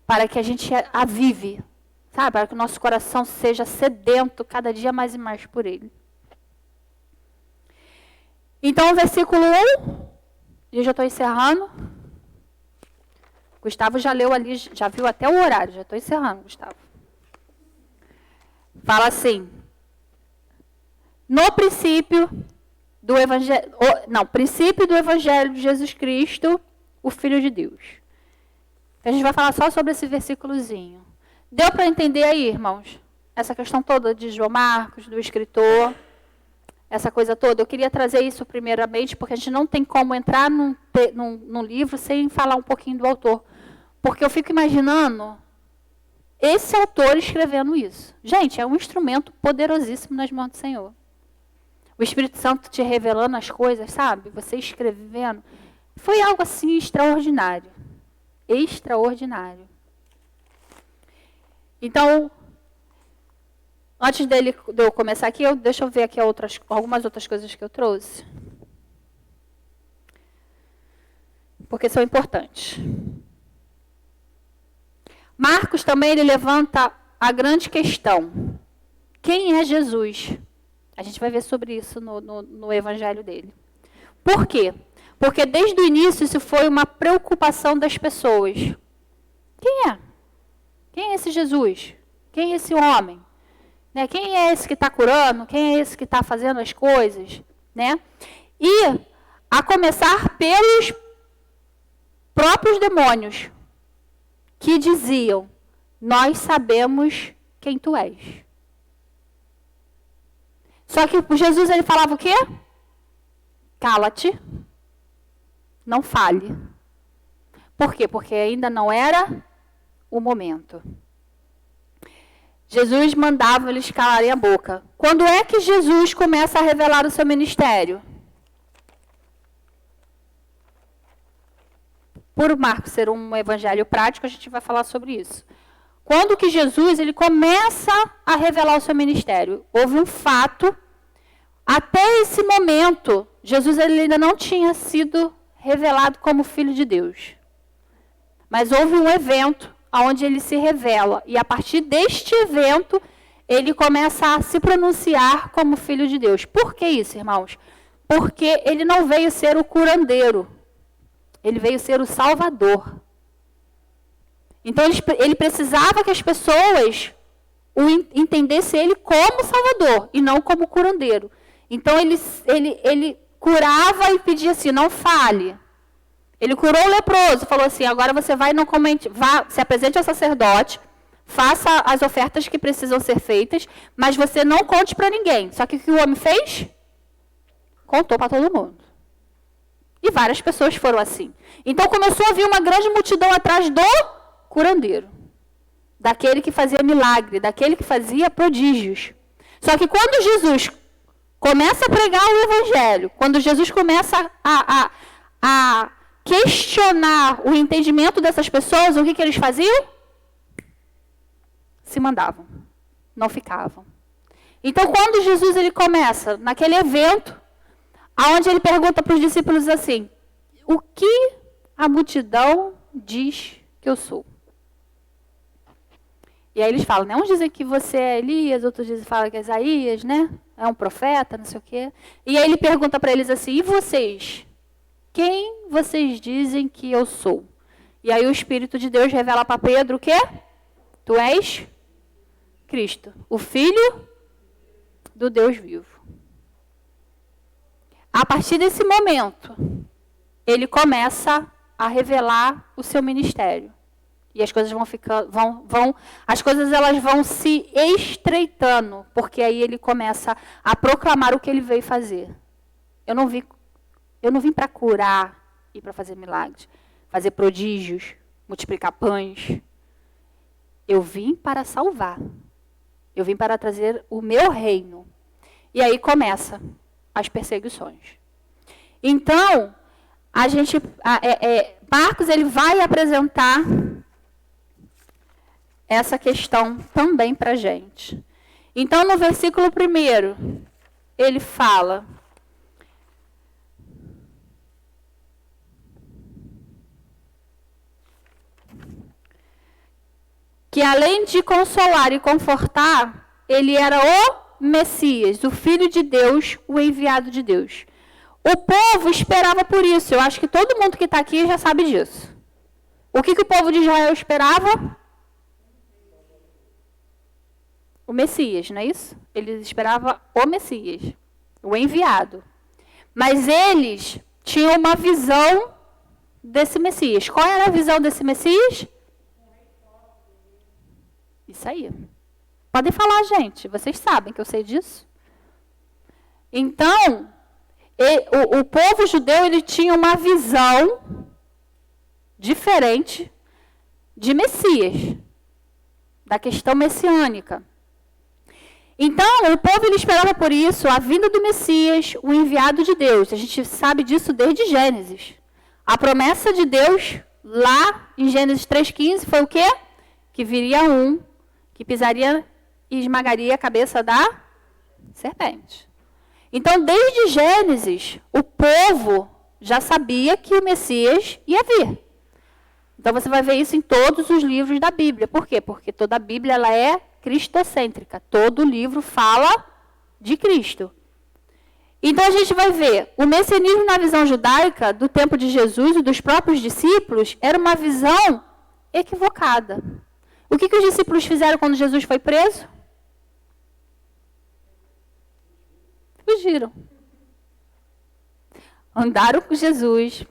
para que a gente a vive, sabe, para que o nosso coração seja sedento cada dia mais e mais por ele. Então, o versículo 1, eu já estou encerrando. Gustavo já leu ali, já viu até o horário, já estou encerrando, Gustavo. Fala assim: no princípio do evangelho, princípio do evangelho de Jesus Cristo, o Filho de Deus. A gente vai falar só sobre esse versículozinho. Deu para entender aí, irmãos? Essa questão toda de João Marcos, do escritor. essa coisa toda. Eu queria trazer isso primeiramente, porque a gente não tem como entrar num livro sem falar um pouquinho do autor. Porque eu fico imaginando esse autor escrevendo isso. Gente, é um instrumento poderosíssimo nas mãos do Senhor. O Espírito Santo te revelando as coisas, sabe? Você escrevendo. Foi algo assim extraordinário. Extraordinário. Então, antes de eu começar aqui, deixa eu ver aqui algumas outras coisas que eu trouxe. Porque são importantes. Marcos também ele levanta a grande questão. Quem é Jesus? A gente vai ver sobre isso no evangelho dele. Por quê? Porque desde o início isso foi uma preocupação das pessoas. Quem é? Quem é esse Jesus? Quem é esse homem? Né? Quem é esse que está curando? Quem é esse que está fazendo as coisas? Né? E a começar pelos próprios demônios, que diziam, nós sabemos quem tu és. Só que Jesus ele falava o quê? Cala-te, não fale. Por quê? Porque ainda não era o momento. Jesus mandava eles calarem a boca. Quando é que Jesus começa a revelar o seu ministério? Por Marcos ser um evangelho prático, a gente vai falar sobre isso. Quando que Jesus ele começa a revelar o seu ministério? Houve um fato. Até esse momento, Jesus ele ainda não tinha sido revelado como Filho de Deus. Mas houve um evento onde ele se revela. E a partir deste evento, ele começa a se pronunciar como Filho de Deus. Por que isso, irmãos? Porque ele não veio ser o curandeiro. Ele veio ser o Salvador. Então, ele precisava que as pessoas entendessem ele como Salvador e não como curandeiro. Então, ele curava e pedia assim, não fale. Ele curou o leproso, falou assim, agora você vai não comente, vá, se apresente ao sacerdote, faça as ofertas que precisam ser feitas, mas você não conte para ninguém. Só que o que o homem fez? Contou para todo mundo. E várias pessoas foram assim. Então começou a vir uma grande multidão atrás do curandeiro. Daquele que fazia milagre, daquele que fazia prodígios. Só que quando Jesus começa a pregar o evangelho, quando Jesus começa a questionar o entendimento dessas pessoas, o que eles faziam? Se mandavam. Não ficavam. Então quando Jesus ele começa, naquele evento, aonde ele pergunta para os discípulos assim, o que a multidão diz que eu sou? E aí eles falam, né? Uns dizem que você é Elias, outros falam que é Isaías, né? É um profeta, não sei o quê. E aí ele pergunta para eles assim, e vocês? Quem vocês dizem que eu sou? E aí o Espírito de Deus revela para Pedro o quê? Tu és Cristo, o Filho do Deus vivo. A partir desse momento, ele começa a revelar o seu ministério. E as coisas as coisas elas vão se estreitando, porque aí ele começa a proclamar o que ele veio fazer. Eu não vim para curar e para fazer milagres, fazer prodígios, multiplicar pães. Eu vim para salvar. Eu vim para trazer o meu reino. E aí começa as perseguições. Então, Marcos ele vai apresentar essa questão também para a gente. Então, no versículo 1, ele fala que além de consolar e confortar, ele era o Messias, o Filho de Deus, o enviado de Deus. O povo esperava por isso. Eu acho que todo mundo que está aqui já sabe disso. O que o povo de Israel esperava? O Messias, não é isso? Eles esperavam o Messias, o enviado. Mas eles tinham uma visão desse Messias. Qual era a visão desse Messias? Isso aí. Podem falar, gente. Vocês sabem que eu sei disso. Então, o povo judeu ele tinha uma visão diferente de Messias, da questão messiânica. Então, o povo ele esperava por isso a vinda do Messias, o enviado de Deus. A gente sabe disso desde Gênesis. A promessa de Deus, lá em Gênesis 3,15, foi o quê? Que viria um que pisaria e esmagaria a cabeça da serpente. Então, desde Gênesis, o povo já sabia que o Messias ia vir. Então, você vai ver isso em todos os livros da Bíblia. Por quê? Porque toda a Bíblia ela é cristocêntrica. Todo livro fala de Cristo. Então, a gente vai ver, o messianismo na visão judaica, do tempo de Jesus e dos próprios discípulos, era uma visão equivocada. O que os discípulos fizeram quando Jesus foi preso? Fugiram. Andaram com Jesus,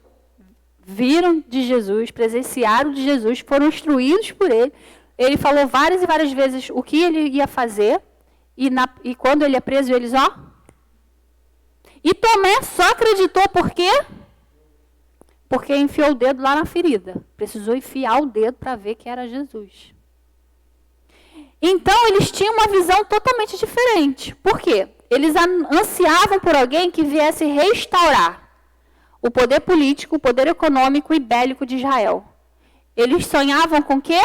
viram de Jesus, presenciaram de Jesus, foram instruídos por ele. Ele falou várias e várias vezes o que ele ia fazer. E quando ele é preso, eles, E Tomé só acreditou por quê? Porque enfiou o dedo lá na ferida. Precisou enfiar o dedo para ver que era Jesus. Então, eles tinham uma visão totalmente diferente. Por quê? Eles ansiavam por alguém que viesse restaurar o poder político, o poder econômico e bélico de Israel. Eles sonhavam com o quê?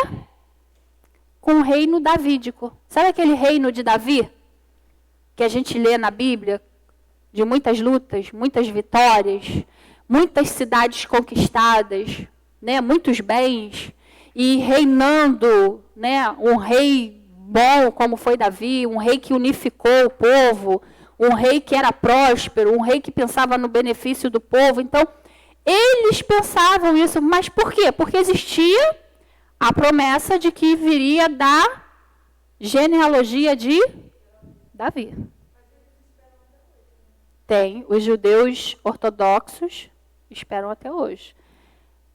Com o reino davídico. Sabe aquele reino de Davi? Que a gente lê na Bíblia, de muitas lutas, muitas vitórias, muitas cidades conquistadas, né, muitos bens, e reinando, né, um rei bom como foi Davi, um rei que unificou o povo, um rei que era próspero, um rei que pensava no benefício do povo. Então, eles pensavam isso, mas por quê? Porque existia a promessa de que viria da genealogia de Davi. Tem, os judeus ortodoxos esperam até hoje.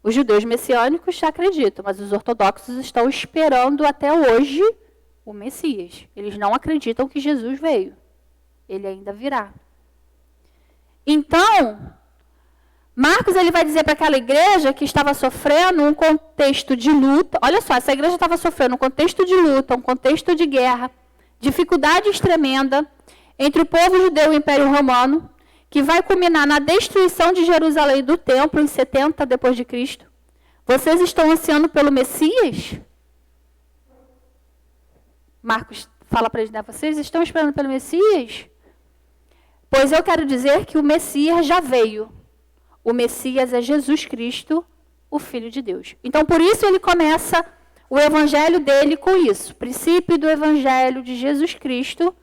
Os judeus messiânicos já acreditam, mas os ortodoxos estão esperando até hoje o Messias. Eles não acreditam que Jesus veio. Ele ainda virá. Então, Marcos ele vai dizer para aquela igreja que estava sofrendo um contexto de luta. Olha só, essa igreja estava sofrendo um contexto de luta, um contexto de guerra, dificuldades tremenda entre o povo judeu e o Império Romano, que vai culminar na destruição de Jerusalém e do templo em 70 depois de Cristo. Vocês estão ansiando pelo Messias? Marcos fala para eles, né? Vocês estão esperando pelo Messias? Pois eu quero dizer que o Messias já veio. O Messias é Jesus Cristo, o Filho de Deus. Então, por isso ele começa o evangelho dele com isso. Princípio do evangelho de Jesus Cristo,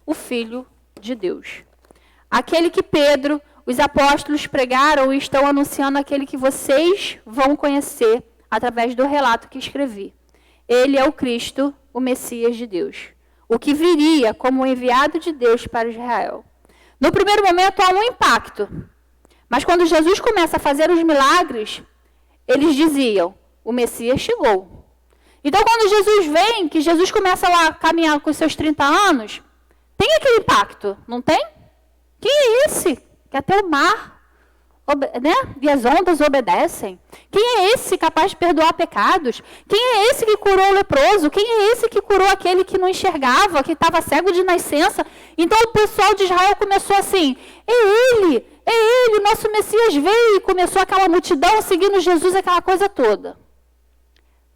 o Filho de Deus. Aquele que Pedro, os apóstolos pregaram e estão anunciando aquele que vocês vão conhecer através do relato que escrevi. Ele é o Cristo, o Messias de Deus. O que viria como enviado de Deus para Israel. No primeiro momento há um impacto. Mas quando Jesus começa a fazer os milagres, eles diziam, o Messias chegou. Então quando Jesus vem, que Jesus começa lá a caminhar com os seus 30 anos, tem aquele impacto, não tem? Quem é esse? Que até o mar, né? E as ondas obedecem. Quem é esse capaz de perdoar pecados? Quem é esse que curou o leproso? Quem é esse que curou aquele que não enxergava, que estava cego de nascença? Então o pessoal de Israel começou assim, é ele, o nosso Messias veio, e começou aquela multidão seguindo Jesus, aquela coisa toda.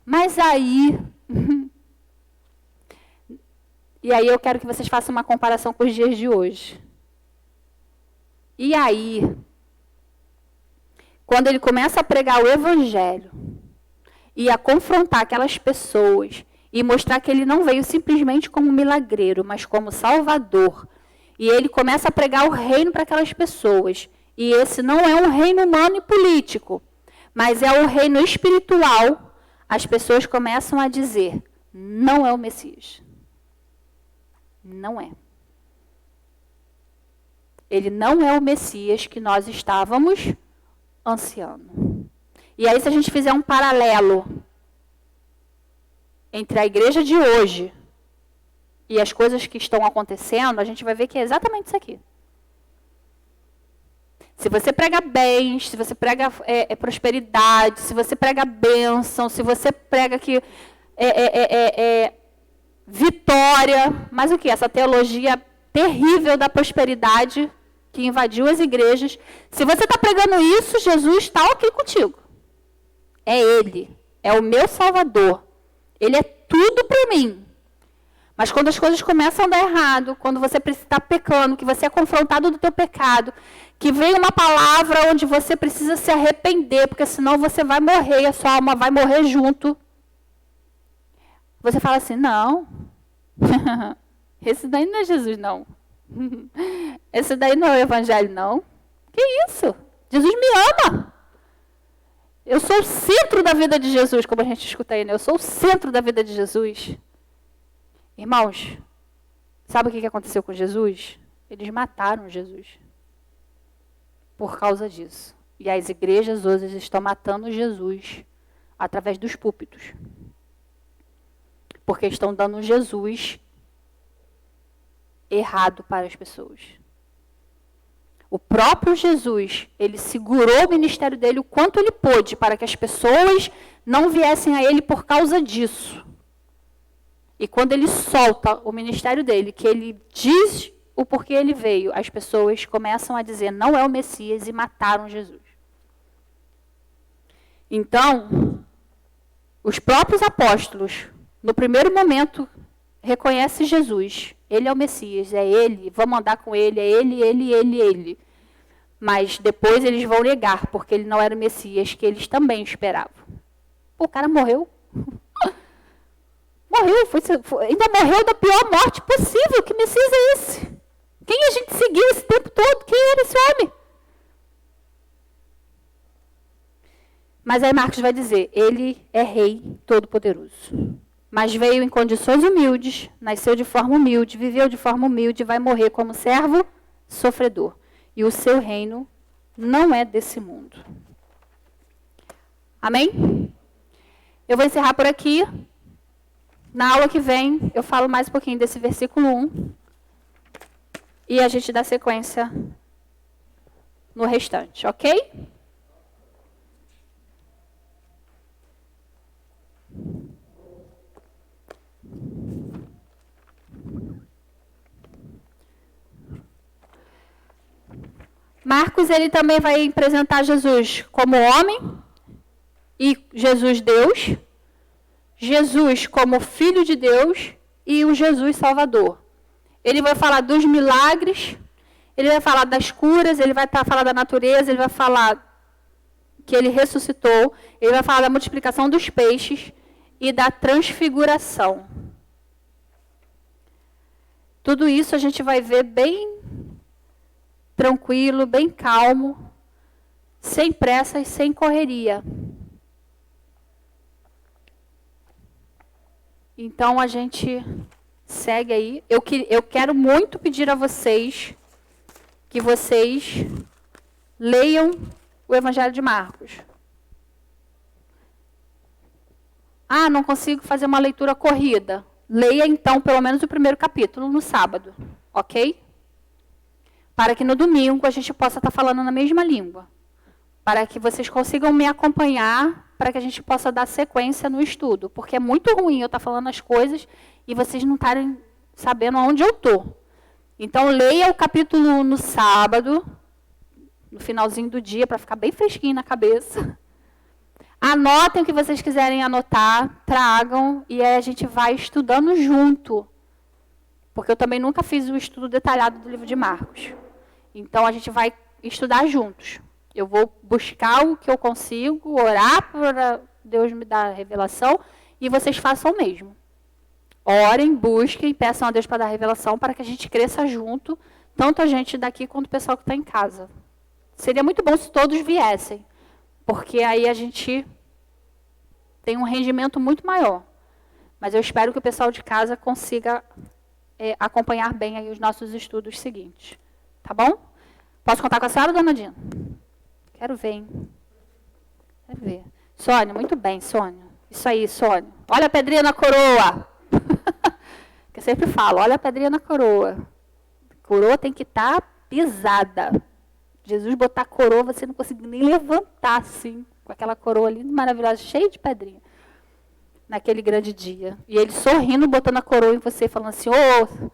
Mas aí, e aí eu quero que vocês façam uma comparação com os dias de hoje. E aí, quando ele começa a pregar o evangelho e a confrontar aquelas pessoas e mostrar que ele não veio simplesmente como milagreiro, mas como salvador, e ele começa a pregar o reino para aquelas pessoas, e esse não é um reino humano e político, mas é o reino espiritual, as pessoas começam a dizer, não é o Messias. Não é. Ele não é o Messias que nós estávamos ansiando. E aí, se a gente fizer um paralelo entre a igreja de hoje e as coisas que estão acontecendo, a gente vai ver que é exatamente isso aqui. Se você prega bens, se você prega prosperidade, se você prega bênção, se você prega que vitória, mas o que? Essa teologia terrível da prosperidade que invadiu as igrejas. Se você está pregando isso, Jesus está aqui contigo. É Ele, é o meu Salvador. Ele é tudo para mim. Mas quando as coisas começam a dar errado, quando você está pecando, que você é confrontado do teu pecado, que vem uma palavra onde você precisa se arrepender, porque senão você vai morrer e a sua alma vai morrer junto. Você fala assim, não, esse daí não é Jesus, não. Esse daí não é o Evangelho, não. Que isso? Jesus me ama. Eu sou o centro da vida de Jesus, como a gente escuta aí, né? Eu sou o centro da vida de Jesus. Irmãos, sabe o que aconteceu com Jesus? Eles mataram Jesus. Por causa disso. E as igrejas hoje estão matando Jesus através dos púlpitos. Porque estão dando Jesus errado para as pessoas. O próprio Jesus, ele segurou o ministério dele o quanto ele pôde para que as pessoas não viessem a ele por causa disso. E quando ele solta o ministério dele, que ele diz o porquê ele veio, as pessoas começam a dizer, não é o Messias, e mataram Jesus. Então, os próprios apóstolos, no primeiro momento, reconhecem Jesus. Ele é o Messias, é ele, vamos andar com ele, é ele. Mas depois eles vão negar, porque ele não era o Messias, que eles também esperavam. Pô, o cara morreu. Morreu, ainda morreu da pior morte possível. Que Messias é esse? Quem a gente seguiu esse tempo todo? Quem era esse homem? Mas aí Marcos vai dizer, ele é rei todo-poderoso. Mas veio em condições humildes, nasceu de forma humilde, viveu de forma humilde, vai morrer como servo sofredor. E o seu reino não é desse mundo. Amém? Eu vou encerrar por aqui. Na aula que vem, eu falo mais um pouquinho desse versículo 1. E a gente dá sequência no restante, ok? Marcos, ele também vai apresentar Jesus como homem e Jesus Deus. Jesus como Filho de Deus e o Jesus Salvador. Ele vai falar dos milagres, ele vai falar das curas, ele vai falar da natureza, ele vai falar que ele ressuscitou, ele vai falar da multiplicação dos peixes e da transfiguração. Tudo isso a gente vai ver bem tranquilo, bem calmo, sem pressa e sem correria. Então, a gente segue aí. Eu quero muito pedir a vocês que vocês leiam o Evangelho de Marcos. Ah, não consigo fazer uma leitura corrida. Leia, então, pelo menos o primeiro capítulo no sábado, ok? Para que no domingo a gente possa estar falando na mesma língua. Para que vocês consigam me acompanhar, para que a gente possa dar sequência no estudo. Porque é muito ruim eu estar falando as coisas e vocês não estarem sabendo aonde eu estou. Então, leia o capítulo 1 no sábado, no finalzinho do dia, para ficar bem fresquinho na cabeça. Anotem o que vocês quiserem anotar, tragam, e aí a gente vai estudando junto. Porque eu também nunca fiz o estudo detalhado do livro de Marcos. Então, a gente vai estudar juntos. Eu vou buscar o que eu consigo, orar para Deus me dar a revelação, e vocês façam o mesmo. Orem, busquem, peçam a Deus para dar a revelação, para que a gente cresça junto, tanto a gente daqui quanto o pessoal que está em casa. Seria muito bom se todos viessem, porque aí a gente tem um rendimento muito maior. Mas eu espero que o pessoal de casa consiga acompanhar bem aí os nossos estudos seguintes. Tá bom? Posso contar com a senhora, dona Dina? Quero ver, hein? Quero ver. Sônia, muito bem, Sônia. Isso aí, Sônia. Olha a pedrinha na coroa. Que eu sempre falo, olha a pedrinha na coroa. A coroa tem que estar pisada. Jesus botar a coroa, você não conseguia nem levantar, assim, com aquela coroa linda, maravilhosa, cheia de pedrinha, naquele grande dia. E ele sorrindo, botando a coroa em você, falando assim, ô,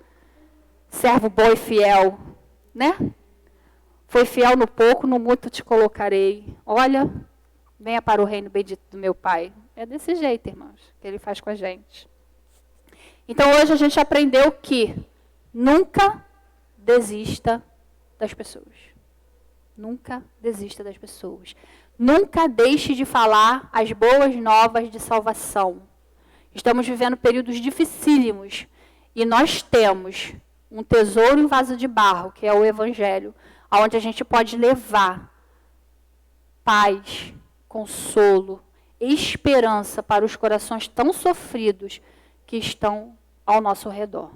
servo bom e fiel, né? Foi fiel no pouco, no muito te colocarei. Olha, venha para o reino bendito do meu Pai. É desse jeito, irmãos, que ele faz com a gente. Então, hoje a gente aprendeu que nunca desista das pessoas. Nunca desista das pessoas. Nunca deixe de falar as boas novas de salvação. Estamos vivendo períodos dificílimos e nós temos um tesouro em vaso de barro, que é o Evangelho, onde a gente pode levar paz, consolo, esperança para os corações tão sofridos que estão ao nosso redor.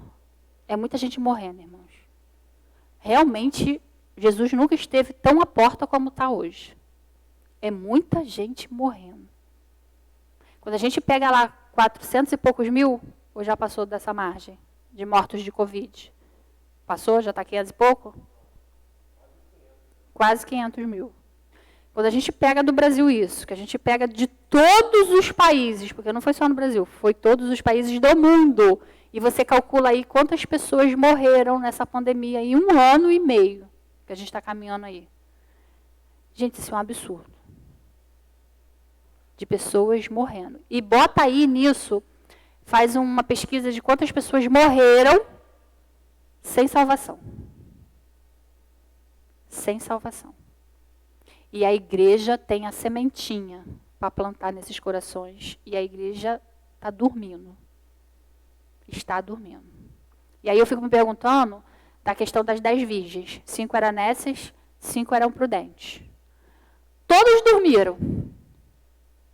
É muita gente morrendo, irmãos. Realmente, Jesus nunca esteve tão à porta como está hoje. É muita gente morrendo. Quando a gente pega lá 400 e poucos mil, ou já passou dessa margem, de mortos de Covid? Passou? Já está 500 e pouco? Quase 500 mil. Quando a gente pega do Brasil isso, que a gente pega de todos os países, porque não foi só no Brasil, foi todos os países do mundo, e você calcula aí quantas pessoas morreram nessa pandemia em 1 ano e meio, que a gente está caminhando aí. Gente, isso é um absurdo. De pessoas morrendo. E bota aí nisso, faz uma pesquisa de quantas pessoas morreram sem salvação. Sem salvação. E a igreja tem a sementinha para plantar nesses corações. E a igreja está dormindo. Está dormindo. E aí eu fico me perguntando da questão das 10 virgens. 5 eram nécias, 5 eram prudentes. Todos dormiram.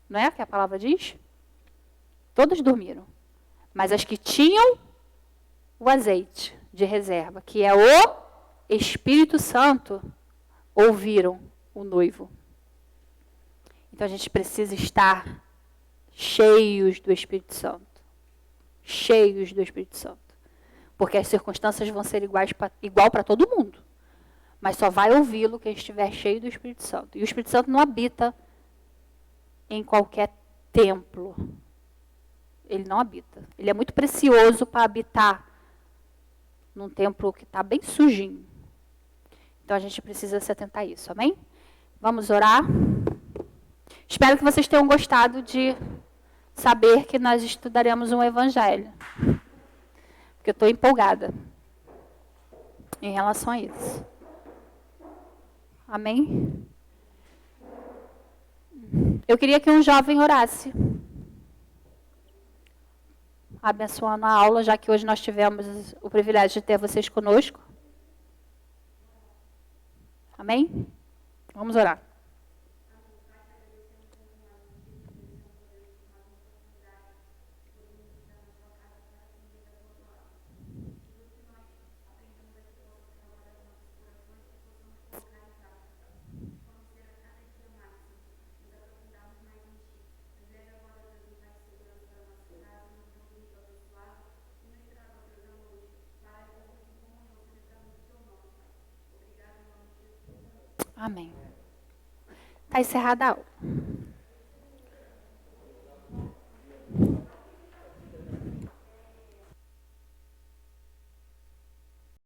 Não é que a palavra diz? Todos dormiram. Mas as que tinham o azeite de reserva, que é o Espírito Santo, ouviram o noivo. Então a gente precisa estar cheios do Espírito Santo. Cheios do Espírito Santo. Porque as circunstâncias vão ser igual para todo mundo. Mas só vai ouvi-lo quem estiver cheio do Espírito Santo. E o Espírito Santo não habita em qualquer templo. Ele não habita. Ele é muito precioso para habitar num templo que está bem sujinho. Então a gente precisa se atentar a isso, amém? Vamos orar? Espero que vocês tenham gostado de saber que nós estudaremos um evangelho. Porque eu estou empolgada em relação a isso. Amém? Eu queria que um jovem orasse, abençoando a aula, já que hoje nós tivemos o privilégio de ter vocês conosco. Amém? Vamos orar. Amém. Está encerrada a aula.